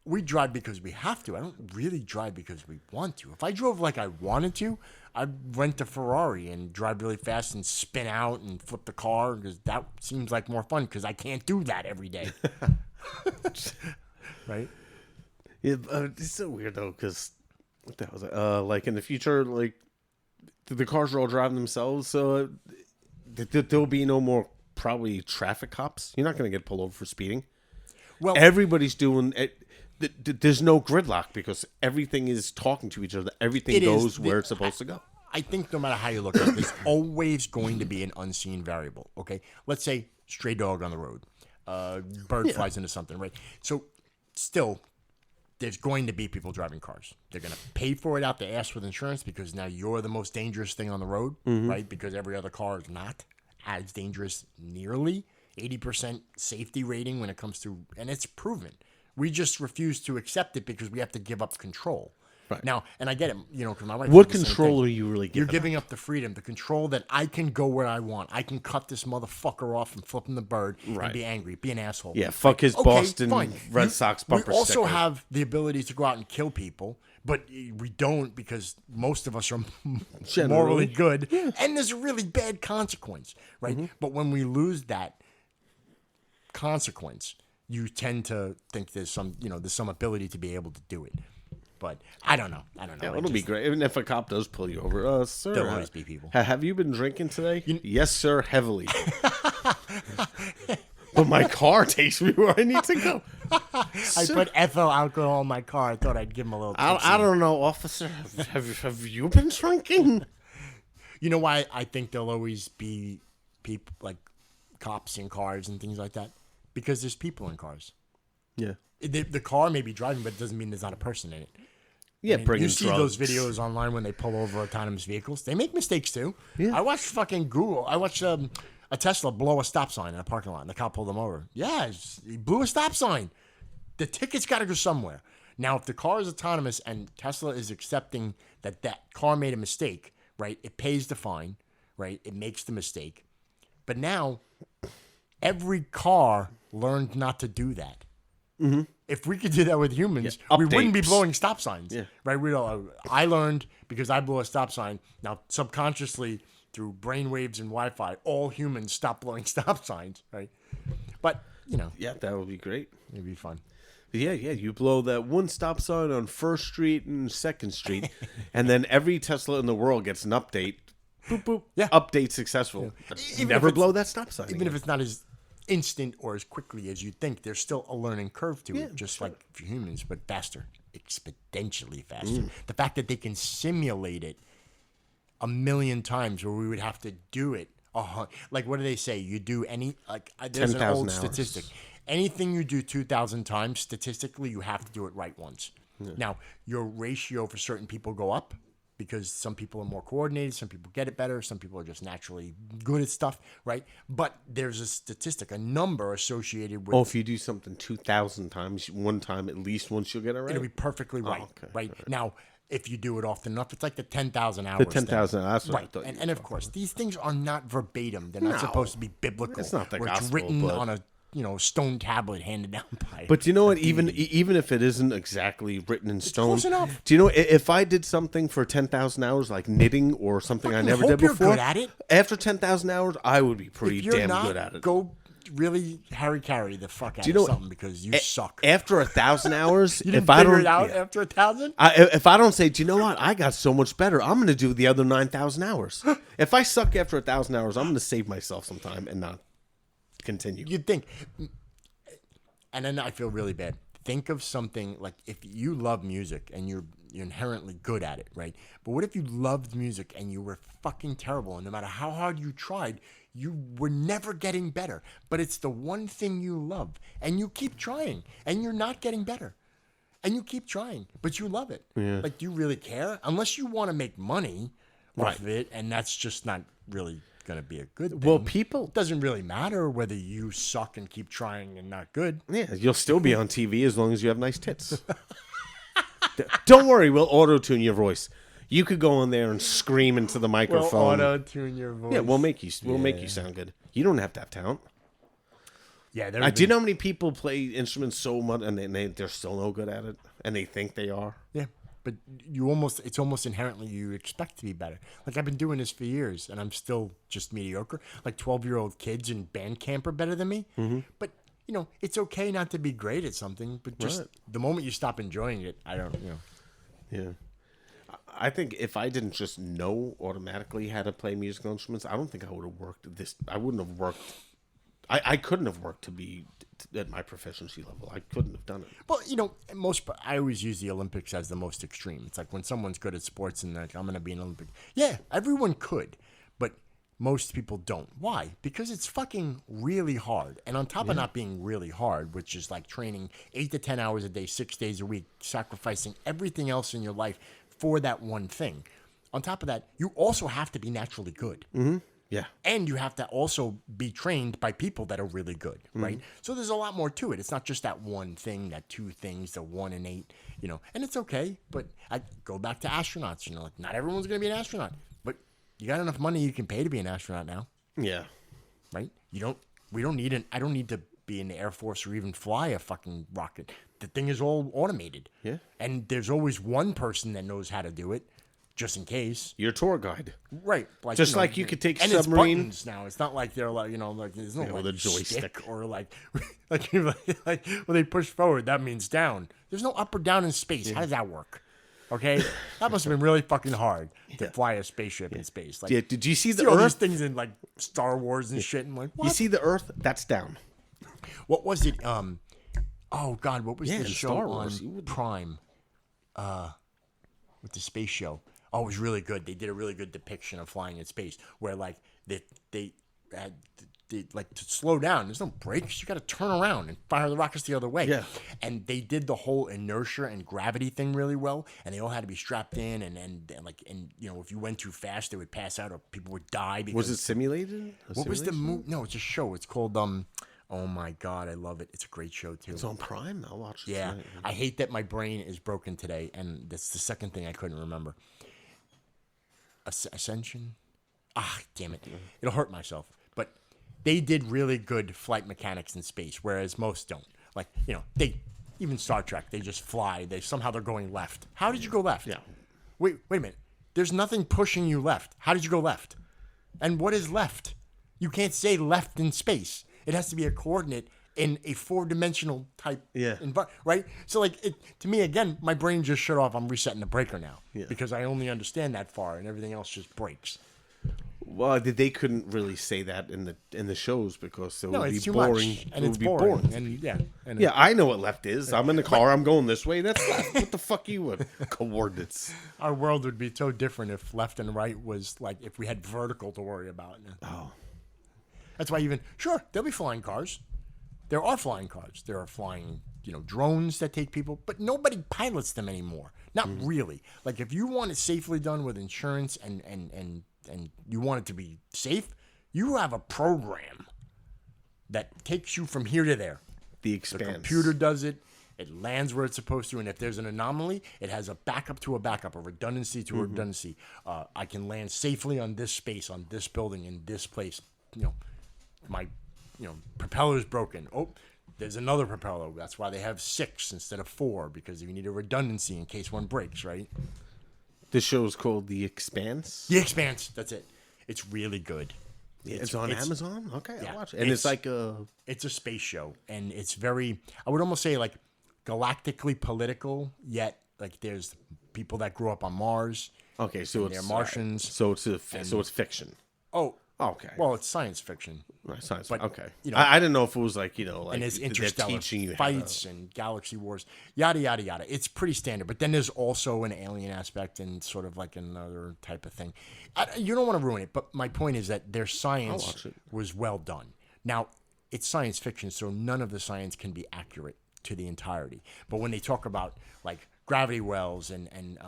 we drive because we have to. I don't really drive because we want to. If I drove like I wanted to, I'd rent a Ferrari and drive really fast and spin out and flip the car because that seems like more fun because I can't do that every day. Right? Yeah, it's so weird though because what the hell was it? Like in the future, like the cars are all driving themselves, so there'll be no more probably traffic cops. You're not going to get pulled over for speeding. Well, Everybody's doing it. There's no gridlock because everything is talking to each other. Everything goes where it's supposed to go. I think no matter how you look at it, there's always going to be an unseen variable. Okay, let's say stray dog on the road, bird flies into something, right? So still, there's going to be people driving cars. They're going to pay for it out their ass with insurance because now you're the most dangerous thing on the road, right? Because every other car is not as dangerous nearly. 80% safety rating when it comes to, and it's proven. We just refuse to accept it because we have to give up control. Right. Now, and I get it, because my wife. What did the same control thing. are you really You're giving? giving up the freedom, the control that I can go where I want. I can cut this motherfucker off and flip him the bird and Right. be angry, be an asshole. Yeah, fuck his Okay, Boston fine. Red Sox bumper We also sticker. have the ability to go out and kill people, but we don't because most of us are Generally. morally good, and there's a really bad consequence, right? Mm-hmm. But when we lose that consequence, you tend to think there's some ability to be able to do it. But I don't know. Yeah, it'll be great. Even if a cop does pull you over, sir. There'll always be people. Have you been drinking today? Yes, sir, heavily. But my car takes me where I need to go. I put ethyl alcohol in my car. I thought I'd give him a little. I don't know, officer. Have you been drinking? You know why I think there'll always be people like cops in cars and things like that? Because there's people in cars. Yeah. The car may be driving, but it doesn't mean there's not a person in it. Yeah, bringing You see drugs. those videos online when they pull over autonomous vehicles. They make mistakes too. Yeah. I watched fucking Google. I watched a Tesla blow a stop sign in a parking lot, and the cop pulled him over. Yeah, he blew a stop sign. The ticket's got to go somewhere. Now, if the car is autonomous and Tesla is accepting that that car made a mistake, right? It pays the fine, right? It makes the mistake. But now, every car learned not to do that. Mm-hmm. If we could do that with humans, we wouldn't be Updates. blowing stop signs, Yeah. right? I learned because I blew a stop sign. Now, subconsciously, through brainwaves and Wi-Fi, all humans stop blowing stop signs, right? But, Yeah, that would be great. it'd be fun. Yeah, you blow that one stop sign on 1st Street and 2nd Street, and then every Tesla in the world gets an update. Boop, boop. Yeah. Update successful. Even Never if it's- blow that stop sign Even again. if it's not as instant or as quickly as you think, there's still a learning curve to it, just like for humans, but faster, exponentially faster. The fact that they can simulate it a million times where we would have to do it. Like, what do they say? You do there's an 10,000 old hours. statistic. Anything you do 2,000 times, statistically, you have to do it right once. Now, your ratio for certain people go up because some people are more coordinated, some people get it better, some people are just naturally good at stuff, right? But there's a statistic, a number associated with Oh, if you do something 2,000 times, one time at least once you'll get it right. it'll be perfectly right, okay. right? Now, if you do it often enough, it's like the 10,000 hours. The 10,000 hours, that's what I Right. thought you And of course, these things are not verbatim. They're not No. supposed to be biblical. It's not the where gospel, it's written but- on a stone tablet handed down by. But you know what? Even if it isn't exactly written in stone, close enough. do you know if I did something for 10,000 hours, like knitting or something I Fucking never hope did you're before, good at it. after 10,000 hours, I would be pretty if you're damn not, good at it. go really Harry Carry the fuck out you of know what? something because you suck. After 1,000 hours, You didn't if I figure don't, it out yeah. after 1,000? If I don't say, do you know what? I got so much better. I'm going to do the other 9,000 hours. If I suck after 1,000 hours, I'm going to save myself some time and not continue. You'd think, and then I feel really bad. Think of something like if you love music and you're inherently good at it, right? But what if you loved music and you were fucking terrible, and no matter how hard you tried, you were never getting better. But it's the one thing you love, and you keep trying, and you're not getting better. And you keep trying, but you love it. Yeah. Like, do you really care? Unless you want to make money off of it, and that's just not really going to be a good thing. Well, people... It doesn't really matter whether you suck and keep trying and not good. Yeah, you'll still be on TV as long as you have nice tits. Don't worry, we'll auto-tune your voice. You could go in there and scream into the microphone. We'll auto-tune your voice. Yeah, we'll make you sound good. You don't have to have talent. Yeah, do you know how many people play instruments so much and they're still no good at it, and they think they are? Yeah, but it's almost inherently you expect to be better. Like, I've been doing this for years, and I'm still just mediocre. Like, 12-year-old kids in band camp are better than me. Mm-hmm. But, it's okay not to be great at something, but just the moment you stop enjoying it, Yeah. I think if I didn't just know automatically how to play musical instruments, I don't think I would have worked this. I wouldn't have worked. I couldn't have worked to be at my proficiency level. I couldn't have done it. Well, I always use the Olympics as the most extreme. It's like when someone's good at sports and like, I'm going to be an Olympic. Yeah, everyone could, but most people don't. Why? Because it's fucking really hard. And on top of not being really hard, which is like training 8 to 10 hours a day, 6 days a week, sacrificing everything else in your life for that one thing. On top of that, you also have to be naturally good. Mm-hmm. Yeah. And you have to also be trained by people that are really good, right? So there's a lot more to it. It's not just that one thing, that two things, the 1 in 8, and it's okay. But I go back to astronauts, like not everyone's going to be an astronaut, but you got enough money you can pay to be an astronaut now. Yeah. Right? I don't need to be in the Air Force or even fly a fucking rocket. The thing is all automated. Yeah. And there's always one person that knows how to do it. Just in case. Your tour guid. Right. Like, just like you could take and submarine. It's buttons now. It's not like they're like, like there's no like the joystick. stick or like when they push forward, that means down. There's no up or down in space. How does that work? Okay? That must have been really fucking hard to fly a spaceship in space. Like, did you see the all Earth? these things in like Star Wars and shit? And like, what? You see the Earth? That's down. What was it? Oh God, what was the show Star on Wars. Prime? With the space show. Oh, it was really good. They did a really good depiction of flying in space, where like they had like to slow down. There's no brakes. You got to turn around and fire the rockets the other way. Yeah. And they did the whole inertia and gravity thing really well. And they all had to be strapped in. And if you went too fast, they would pass out or people would die. Because, was it simulated? What was the movie? No, it's a show. It's called Oh my God, I love it. It's a great show too. It's on Prime. I'll watch it. Yeah, tonight. I hate that my brain is broken today, and that's the second thing I couldn't remember. Ascension? Ah, damn it. It'll hurt myself. But they did really good flight mechanics in space, whereas most don't. Like, even Star Trek, they just fly. Somehow they're going left. How did you go left? Yeah. Wait a minute. There's nothing pushing you left. How did you go left? And what is left? You can't say left in space. It has to be a coordinate in a 4-dimensional type environment, right? So, to me, again, my brain just shut off. I'm resetting the breaker now because I only understand that far, and everything else just breaks. Well, they couldn't really say that in the shows because it would be too boring. Much, and it it's would be boring. boring. And I know what left is. I'm in the car. I'm going this way. That's left. What the fuck you with coordinates? Our world would be so different if left and right was like if we had vertical to worry about. Oh, that's why there'll be flying cars. There are flying cars. There are flying, drones that take people, but nobody pilots them anymore. Not really. Like if you want it safely done with insurance and you want it to be safe, you have a program that takes you from here to there. The Expanse. The computer does it. It lands where it's supposed to, and if there's an anomaly, it has a backup to a backup, a redundancy to a redundancy. I can land safely on this space, on this building, in this place. My propeller's broken. Oh, there's another propeller. That's why they have 6 instead of 4, because you need a redundancy in case one breaks, right? This show is called The Expanse? The Expanse. That's it. It's really good. Yeah, it's on Amazon? Okay, yeah, I'll watch it. And it's like a... It's a space show, and it's very... I would almost say, like, galactically political, yet, like, there's people that grew up on Mars. Okay, so they're Martians. So it's fiction. Oh, Okay. Well, it's science fiction. Right, science. but, Okay. you know- I didn't know if it was like, like And there's they're interstellar teaching you fights and galaxy wars, yada, yada, yada. It's pretty standard. But then there's also an alien aspect and sort of like another type of thing. You don't want to ruin it, but my point is that their science watch it. was well done. Now, it's science fiction, so none of the science can be accurate to the entirety. But when they talk about like gravity wells and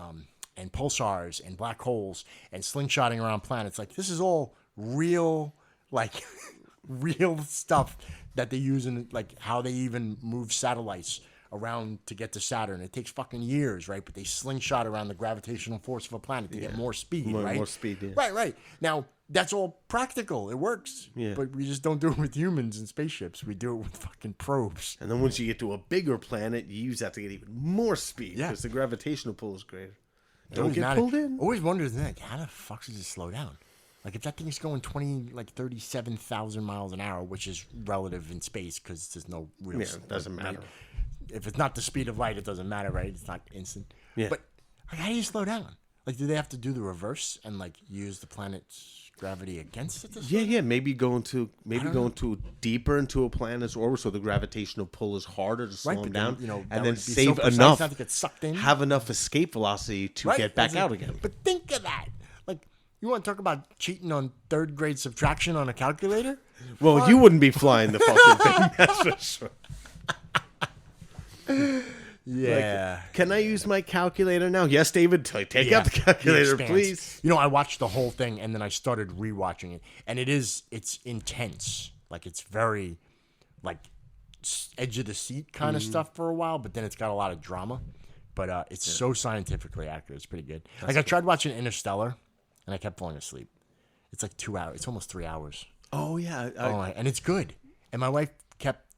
pulsars and black holes and slingshotting around planets, like this is all real, like real stuff that they use in like how they even move satellites around to get to Saturn. It takes fucking years, right? But they slingshot around the gravitational force of a planet to get more speed, right? More speed, yeah. Right. Now, that's all practical. It works. Yeah. But we just don't do it with humans and spaceships. We do it with fucking probes. And then once you get to a bigger planet, you use that to get even more speed Yeah. because the gravitational pull is greater. Don't Always get matter- pulled in. Always wonders, like, how the fuck does it slow down? Like, if that thing is going 37,000 miles an hour, which is relative in space because there's no real... Yeah, it doesn't matter. If it's not the speed of light, it doesn't matter, right? It's not instant. Yeah. But like, how do you slow down? Like, do they have to do the reverse and, like, use the planet's gravity against it? Yeah. Maybe going deeper into a planet's orbit so the gravitational pull is harder to slow them but down, then, that and then would be save so precise enough, not to get sucked in. have enough escape velocity to Right? get back That's out it. again. But think of that. Like, you want to talk about cheating on third grade subtraction on a calculator? Well, you wouldn't be flying the fucking thing, that's for sure. Yeah. Can I use my calculator now? Yes, David. Take out the calculator, expanse. please. You know, I watched the whole thing and then I started rewatching it, and it's intense. Like, it's very like edge of the seat kind of stuff for a while, but then it's got a lot of drama. But it's so scientifically accurate. It's pretty good. I tried watching Interstellar, and I kept falling asleep. It's like 2 hours. It's almost 3 hours. Oh yeah. And it's good. And my wife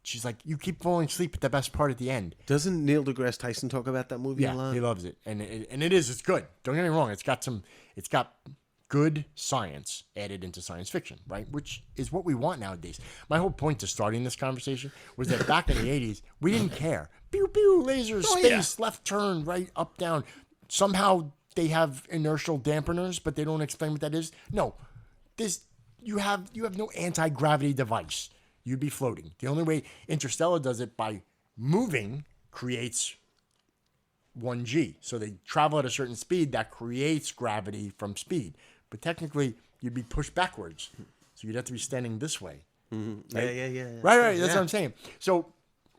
she's like, you keep falling asleep at the best part at the end. Doesn't Neil deGrasse Tyson talk about that movie a lot? He loves it. And it's good. Don't get me wrong. It's got good science added into science fiction, right? Which is what we want nowadays. My whole point to starting this conversation was that back in the 80s, we didn't care. Pew, pew, laser, space, left turn, right, up, down. Somehow they have inertial dampeners, but they don't explain what that is. No, you have no anti-gravity device. You'd be floating. The only way Interstellar does it by moving creates 1g. So they travel at a certain speed that creates gravity from speed. But technically, you'd be pushed backwards. So you'd have to be standing this way. Mm-hmm. Right? Yeah. Right. That's what I'm saying. So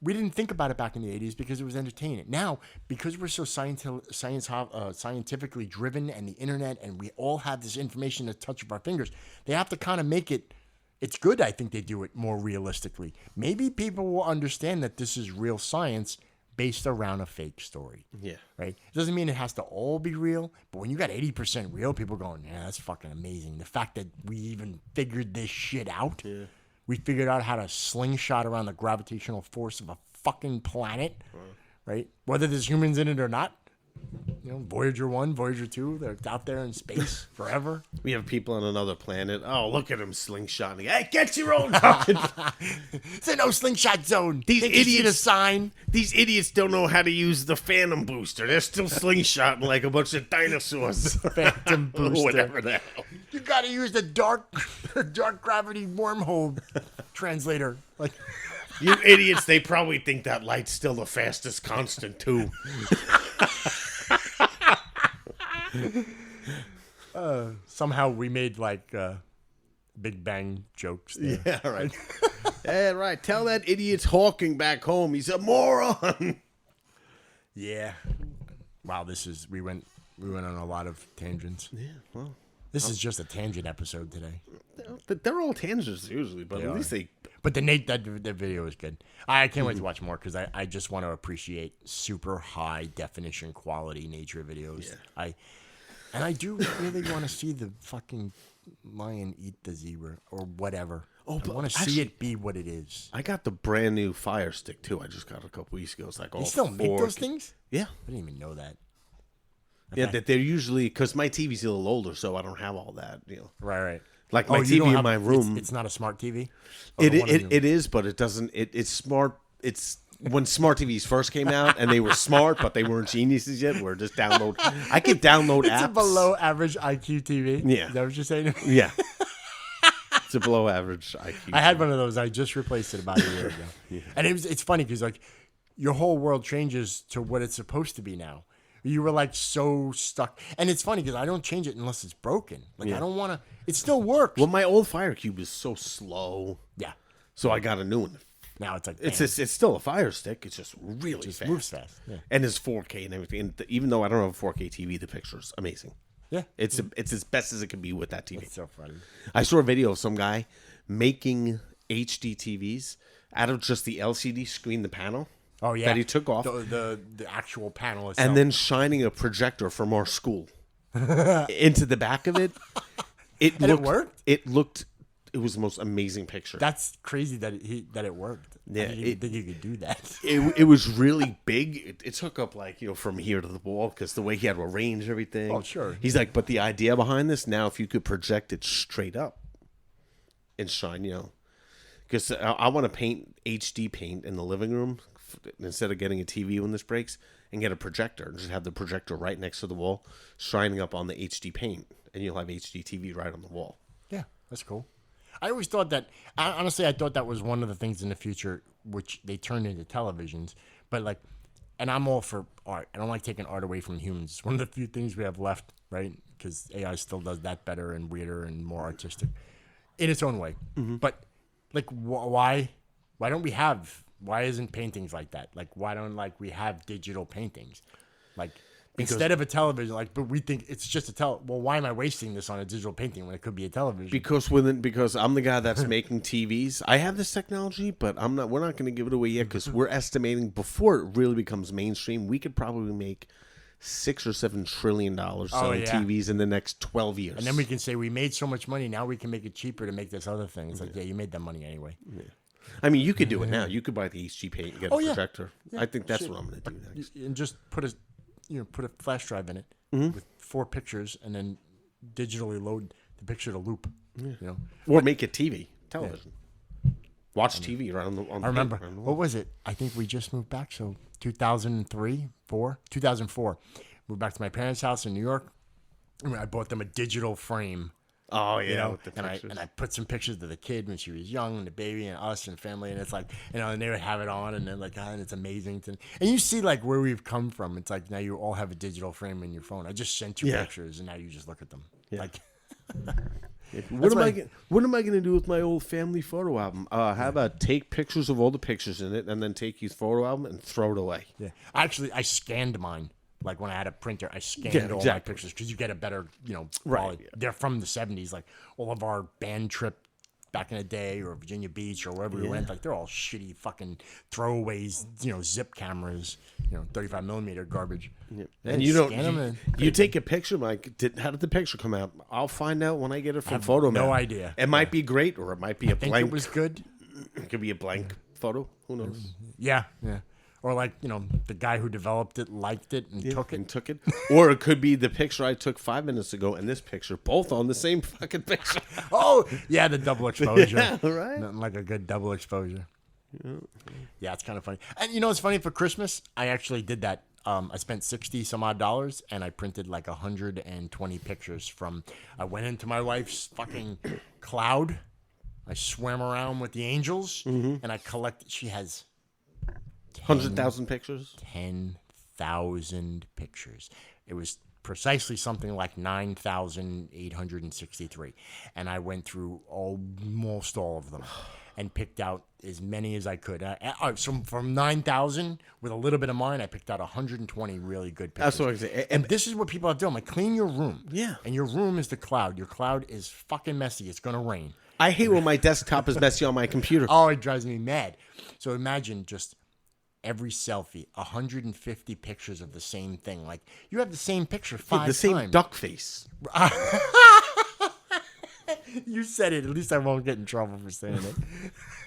we didn't think about it back in the 80s because it was entertaining. Now, because we're so scientifically driven and the internet, and we all have this information at the touch of our fingers, they have to kind of make it. It's good, I think, they do it more realistically. Maybe people will understand that this is real science based around a fake story. Yeah. Right? It doesn't mean it has to all be real, but when you got 80% real, people going, yeah, that's fucking amazing. The fact that we even figured this shit out. Yeah. We figured out how to slingshot around the gravitational force of a fucking planet. Right? Whether there's humans in it or not. You know, Voyager 1, Voyager 2, they're out there in space forever. We have people on another planet. Oh, look at them slingshotting. Hey, get your own fucking... It's a no slingshot zone. These They just need a idiots- sign. These idiots don't know how to use the phantom booster. They're still slingshotting like a bunch of dinosaurs. Phantom booster. Whatever the hell. You gotta use the dark gravity wormhole translator. Like, You idiots, they probably think that light's still the fastest constant, too. somehow we made like Big Bang jokes there. Yeah, right. Yeah, right. Tell that idiot Hawking back home. He's a moron. Yeah. Wow, we went on a lot of tangents. Yeah, well. This is just a tangent episode today. They're all tangents usually, but They at are. least they... But that video is good. I can't wait to watch more because I just want to appreciate super high definition quality nature videos. Yeah. I do really want to see the fucking lion eat the zebra or whatever. Oh, I but want to see actually- it be what it is. I got the brand new Fire Stick, too. I just got it a couple weeks ago. It's like all They still make 4K. those things? Yeah. I didn't even know that. Yeah, that they're usually... Because my TV's a little older, so I don't have all that, you know. Right. Like my you don't TV in have- my room... It's not a smart TV? It is, but it doesn't... It's smart... It's... When smart TVs first came out, and they were smart, but they weren't geniuses yet, where just download... I could download It's apps. a below average IQ TV? Yeah. Is that what you're saying? Yeah. It's a below average IQ. I had one of those. I just replaced it about a year ago. And it's funny because like your whole world changes to what it's supposed to be now. You were like so stuck. And it's funny because I don't change it unless it's broken. Like I don't want to. It still works. Well, my old Fire Cube is so slow. Yeah. So I got a new one. Now it's like It's still a Fire Stick. It's just really fast. moves fast. Yeah. And it's 4K and everything. And even though I don't have a 4K TV, the picture's amazing. Yeah. It's as best as it can be with that TV. It's so funny. I saw a video of some guy making HD TVs out of just the LCD screen, the panel. Oh yeah. That he took off. The actual panel itself. And then shining a projector from our school into the back of it. It worked? It was the most amazing picture. That's crazy that it worked. Yeah, I didn't even think you could do that. It was really big. It took up like, from here to the wall because the way he had to arrange everything. Oh, sure. He's like, but the idea behind this now, if you could project it straight up and shine, because I want to paint HD paint in the living room instead of getting a TV when this breaks and get a projector and just have the projector right next to the wall shining up on the HD paint and you'll have HD TV right on the wall. Yeah, that's cool. I always thought that, honestly, I thought that was one of the things in the future which they turned into televisions. But like, and I'm all for art. I don't like taking art away from humans. It's one of the few things we have left, right? Because AI still does that better and weirder and more artistic in its own way. Mm-hmm. But like, why isn't paintings like that? Like, why don't we have digital paintings? Like, instead of a television, but we think it's just well, why am I wasting this on a digital painting when it could be a television? Because I'm the guy that's making TVs. I have this technology, but we're not going to give it away yet because we're estimating before it really becomes mainstream, we could probably make $6 or $7 trillion selling TVs in the next 12 years. And then we can say we made so much money, now we can make it cheaper to make this other thing. It's like, you made that money anyway. Yeah. I mean, you could do it now. You could buy the HD paint and get a projector. Yeah. I think that's what I'm going to do next. And just put a flash drive in it with 4 pictures, and then digitally load the picture to loop. Yeah. Or make it television. Watch TV around the. I remember. What was it? I think we just moved back. So 2004. Moved back to my parents' house in New York. I bought them a digital frame. Oh yeah, with the and I put some pictures of the kid when she was young, and the baby, and us, and family, and it's like, and they would have it on, and they're like, and it's amazing. And you see like where we've come from. It's like now you all have a digital frame in your phone. I just sent you pictures, and now you just look at them. Yeah. Like, what am I going to do with my old family photo album? How about take pictures of all the pictures in it, and then take your photo album and throw it away? Yeah, actually, I scanned mine. Like when I had a printer, I scanned all my pictures because you get a better, quality. Right. They're from the 70s. Like all of our band trip back in the day or Virginia Beach or wherever we went, like they're all shitty fucking throwaways, zip cameras, 35 millimeter garbage. Yeah. And you don't, you take a picture, Mike. How did the picture come out? I'll find out when I get it from PhotoMap. No idea. It might be great or it might be a blank. I think it was good. It could be a blank photo. Who knows? Yeah. Or like, the guy who developed it liked it and took it. Or it could be the picture I took 5 minutes ago and this picture, both on the same fucking picture. Oh, yeah, the double exposure. Yeah, right? Nothing like a good double exposure. Yeah, it's kind of funny. And it's funny, for Christmas, I actually did that. I spent $60 some odd and I printed like 120 pictures I went into my wife's fucking cloud. I swam around with the angels and I collected, she has 100,000 pictures? 10,000 pictures. It was precisely something like 9,863. And I went through almost all of them and picked out as many as I could. So from 9,000, with a little bit of mine, I picked out 120 really good pictures. That's what I say. And this is what people have to do. I'm like, clean your room. Yeah. And your room is the cloud. Your cloud is fucking messy. It's going to rain. I hate when my desktop is messy on my computer. Oh, it drives me mad. So imagine just every selfie, 150 pictures of the same thing. Like, you have the same picture 5 times. The same duck face. You said it. At least I won't get in trouble for saying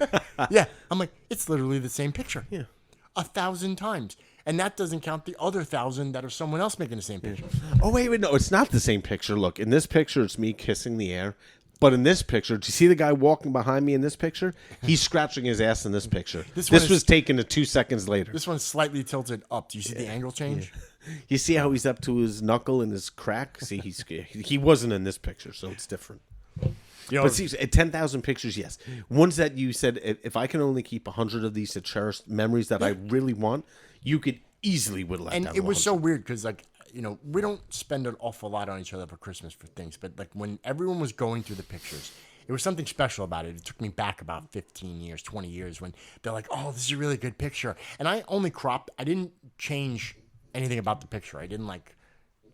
it. Yeah. I'm like, it's literally the same picture. Yeah. 1,000 times. And that doesn't count the other 1,000 that are someone else making the same picture. Oh, wait, no. It's not the same picture. Look, in this picture, it's me kissing the air. But in this picture, do you see the guy walking behind me in this picture? He's scratching his ass in this picture. This was taken 2 seconds later. This one's slightly tilted up. Do you see the angle change? Yeah. You see how he's up to his knuckle in his crack? See, he wasn't in this picture, so it's different. You know, But see, at 10,000 pictures, yes. Ones that you said, if I can only keep 100 of these to cherish memories that I really want, you could easily whittle that and down it to was 100. so weird because, like, you know, we don't spend an awful lot on each other for Christmas for things, but like when everyone was going through the pictures, it was something special about it. It took me back about 15 years, 20 years when they're like, oh, this is a really good picture. And I only cropped, I didn't change anything about the picture. I didn't like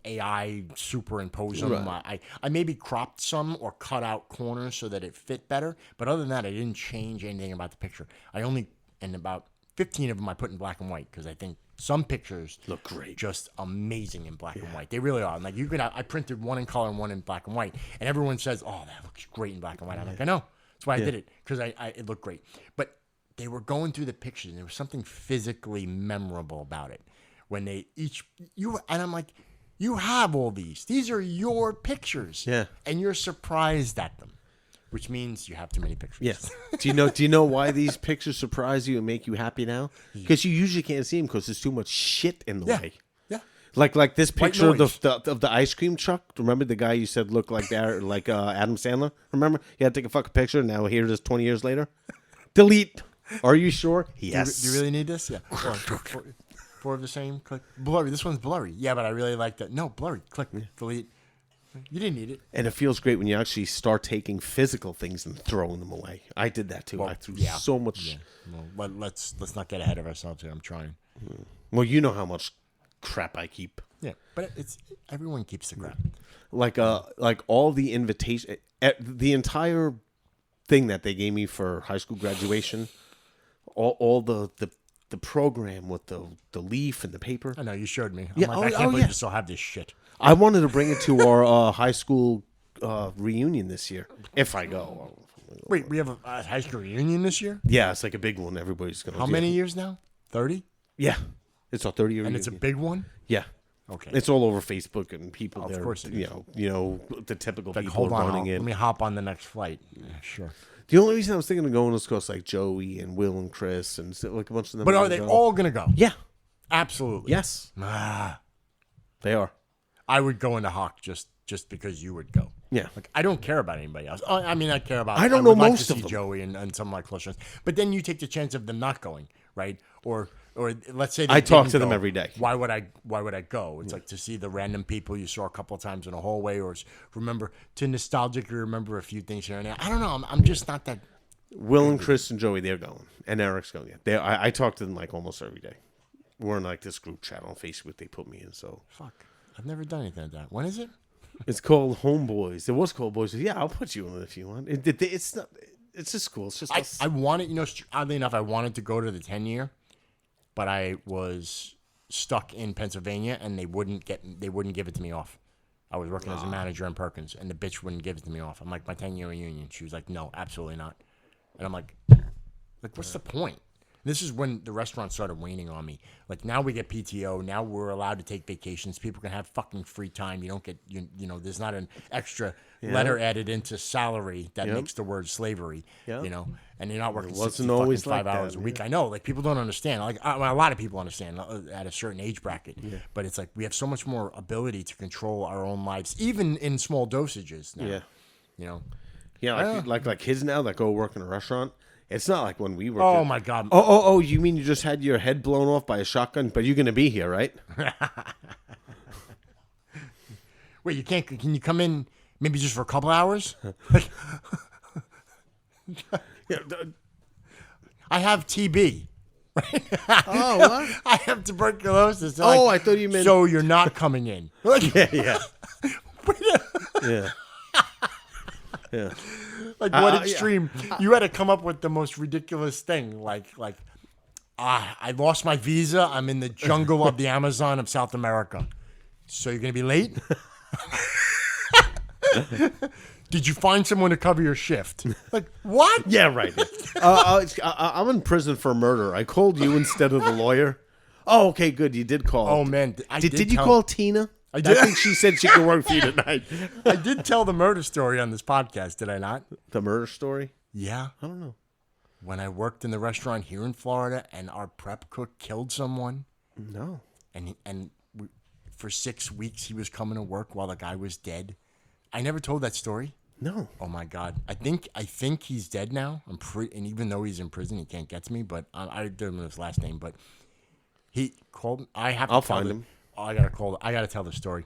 AI superimpose them. Right. I maybe cropped some or cut out corners so that it fit better. But other than that, I didn't change anything about the picture. And about 15 of them I put in black and white because I think some pictures Look great. just amazing in black and white. They really are. And like I printed one in color and one in black and white, and everyone says, "Oh, that looks great in black and white." I'm like, I know. That's why I did it because it looked great. But they were going through the pictures, and there was something physically memorable about it when they and I'm like, you have all these. These are your pictures. Yeah. And you're surprised at them, which means you have too many pictures. Yes. Do you know why these pictures surprise you and make you happy now? Because you usually can't see them because there's too much shit in the way. Yeah. Like this picture of noise. the ice cream truck. Remember the guy you said looked like that, like Adam Sandler? Remember? You had to take a fucking picture. Now here it is 20 years later. Delete. Are you sure? Yes. Do you really need this? Yeah. Four of the same. Click. Blurry. This one's blurry. Yeah, but I really like that. No, blurry. Click. Delete. You didn't need it. And it feels great when you actually start taking physical things and throwing them away. I did that too. I threw so much. Yeah. Well, let's not get ahead of ourselves here. I'm trying. Well, you know how much crap I keep. Yeah, but everyone keeps the crap. Like all the invitation, the entire thing that they gave me for high school graduation, all the program with the leaf and the paper. I know you showed me. Yeah, I can't believe you still have this shit. I wanted to bring it to our high school reunion this year, if I go. Wait, we have a high school reunion this year? Yeah, it's like a big one. Everybody's going to How many years now? 30? Yeah. It's our 30-year reunion. And it's a big one? Yeah. Okay. It's all over Facebook and people there. Of course it is. You know, the typical Like, people hold on, running in. let me hop on the next flight. Yeah, sure. The only reason I was thinking of going was because like Joey and Will and Chris and like a bunch of them. But are they all going to go? Yeah. Absolutely. Yes. They are. I would go into Hawk just because you would go. Yeah. Like, I don't care about anybody else. I mean, I care about. I don't know would like most to of see them. Joey and some of my close friends. But then you take the chance of them not going, right? Or let's say they I talk didn't to them go. every day. Why would I go? It's like to see the random people you saw a couple of times in a hallway, or to nostalgically remember a few things here and there. I don't know. I'm just not that. Will and Chris and Joey, they're going, and Eric's going. Yeah. I talk to them like almost every day. We're in like this group chat on Facebook they put me in. So Fuck. I've never done anything like that. When is it? it's called Homeboys. It was called Boys. Yeah, I'll put you in it if you want. It's not. It's just cool. It's just. us. I wanted, oddly enough, I wanted to go to the 10-year, but I was stuck in Pennsylvania, and they wouldn't give it to me off. I was working as a manager in Perkins, and the bitch wouldn't give it to me off. I'm like, my 10-year reunion. She was like, no, absolutely not. And I'm like, what's the point? This is when the restaurant started waning on me. Like, now we get PTO. Now we're allowed to take vacations. People can have fucking free time. You don't get, there's not an extra letter added into salary that makes the word slavery, and you're not working 60 always fucking 5 like hours that, a week. I know, like, people don't understand. Like, a lot of people understand at a certain age bracket. But it's like we have so much more ability to control our own lives, even in small dosages now. Yeah. Yeah, like kids now that go work in a restaurant. It's not like when we were. Oh my God. Oh! You mean you just had your head blown off by a shotgun? But you're gonna be here, right? Wait, you can't? Can you come in maybe just for a couple hours? I have TB. Oh, what? I have tuberculosis. They're I thought you meant. So you're not coming in. Yeah. Yeah. Like, what extreme? You had to come up with the most ridiculous thing. Like, I lost my visa. I'm in the jungle of the Amazon of South America. So you're going to be late? Did you find someone to cover your shift? Like, what? Yeah, right. I'm in prison for murder. I called you instead of the lawyer. Oh, okay, good. You did call. Oh, man. Did you call Tina? I did. I think she said she could work for you tonight. I did tell the murder story on this podcast, did I not? The murder story? Yeah. I don't know. When I worked in the restaurant here in Florida and our prep cook killed someone. No. For 6 weeks he was coming to work while the guy was dead. I never told that story. No. Oh my God! I think he's dead now. And even though he's in prison, he can't get to me. But I don't know his last name. But he called. I have. To I'll tell find the- him. Oh, I gotta call. I gotta tell the story.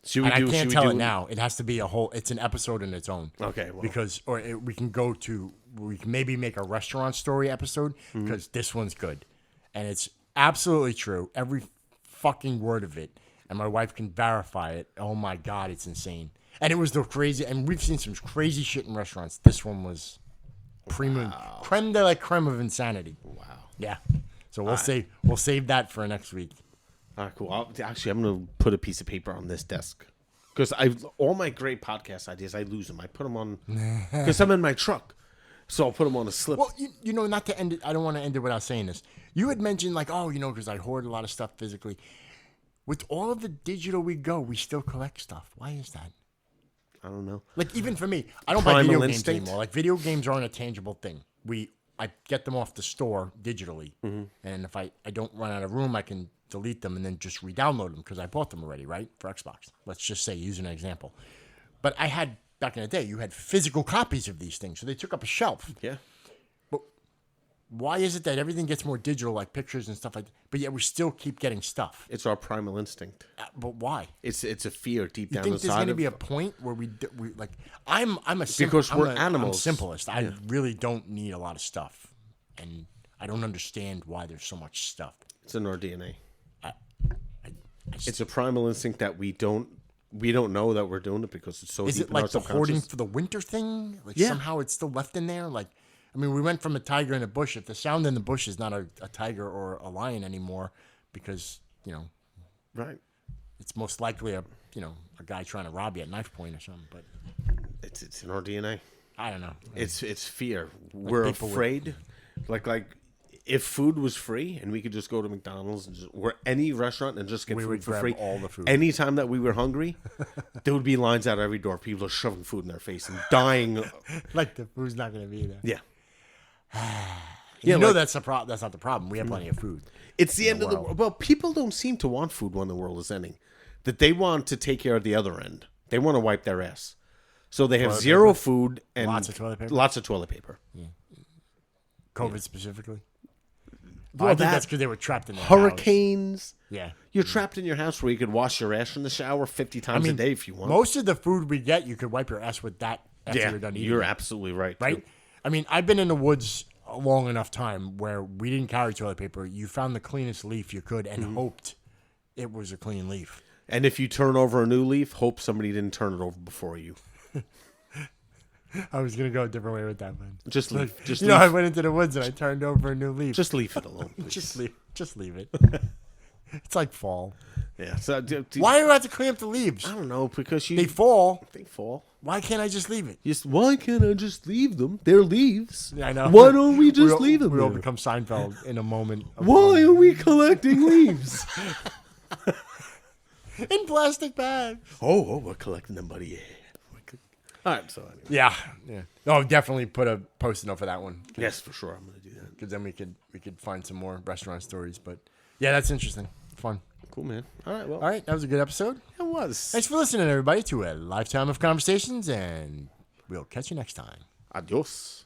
Should And I should can't we tell do it now. It has to be a whole. It's an episode in its own. Okay, well. Because we can go to. We can maybe make a restaurant story episode because this one's good, and it's absolutely true. Every fucking word of it, and my wife can verify it. Oh my God, it's insane. And it was the crazy. And we've seen some crazy shit in restaurants. This one was premium, creme de la creme of insanity. Wow. Yeah. So we'll save that for next week. All right, cool. Actually, I'm going to put a piece of paper on this desk. Because all my great podcast ideas, I lose them. I put them on... Because I'm in my truck. So I'll put them on a slip. Well, you know, not to end it... I don't want to end it without saying this. You had mentioned, like, oh, you know, because I hoard a lot of stuff physically. With all of the digital we still collect stuff. Why is that? I don't know. Like, even for me, I don't buy Primal video games instinct? anymore. Like, video games aren't a tangible thing. I get them off the store digitally. And if I don't run out of room, I can delete them and then just re-download them because I bought them already, right? For Xbox. Let's just say, use an example. But I had, back in the day, you had physical copies of these things. So they took up a shelf. Yeah. But why is it that everything gets more digital, like pictures and stuff like that, but yet we still keep getting stuff? It's our primal instinct. But why? It's a fear deep You down think inside there's going to of... be a point where we like? I'm a Because we're I'm animals. simplest. I really don't need a lot of stuff, and I don't understand why there's so much stuff. It's in our DNA. I It's a primal instinct that we don't know that we're doing it because it's so Is deep it in our like the hoarding subconscious. for the winter thing? Like Yeah. somehow it's still left in there. Like, I mean, we went from a tiger in a bush. If the sound in the bush is not a tiger or a lion anymore, because Right. it's most likely a guy trying to rob you at knife point or something. But It's in our DNA. I don't know. It's fear. We're people would- afraid. Like if food was free and we could just go to McDonald's and or any restaurant and just get We food would for grab free. all the food. Anytime that we were hungry, there would be lines out every door. People are shoving food in their face and dying. Like the food's not going to be there. Yeah. You know like- that's the problem. That's not the problem. We have plenty of food. It's the end of the world. world. Well, people don't seem to want food when the world is ending. That they want to take care of the other end. They want to wipe their ass. So they have Toilet zero paper? food and Lots of toilet paper? Lots of toilet paper. COVID specifically. Well, I think that- that's because they were trapped in their house. Hurricanes. Yeah. You're trapped in your house where you could wash your ass in the shower 50 times a day if you want. Most of the food we get, you could wipe your ass with that after yeah, you're done eating. you're it, absolutely right. right? too. I mean, I've been in the woods a long enough time where we didn't carry toilet paper. You found the cleanest leaf you could and hoped it was a clean leaf. And if you turn over a new leaf, hope somebody didn't turn it over before you. I was gonna go a different way with that one. Just leave. Just You leave. know, I went into the woods and I turned over a new leaf. Just leave it alone. Please. Just leave it. It's like fall. Yeah. So, Why do you have to clean up the leaves? I don't know because They fall. They fall. Why can't I just leave it? Why can't I just leave them? They're leaves. I know. Why don't we just We'll- leave them? We'll there? become Seinfeld in a moment. of Why are we collecting leaves? in plastic bags? oh, we're collecting them, buddy. Yeah. All right. So anyway. Yeah. Oh, definitely put a post-it note for that one Yes, for sure. I'm gonna do that. because then we could find some more restaurant stories. But yeah, that's interesting. Fun. Cool, man. All right. Well, All right, that was a good episode. it was. Thanks for listening, everybody, to a lifetime of conversations, and we'll catch you next time. Adios.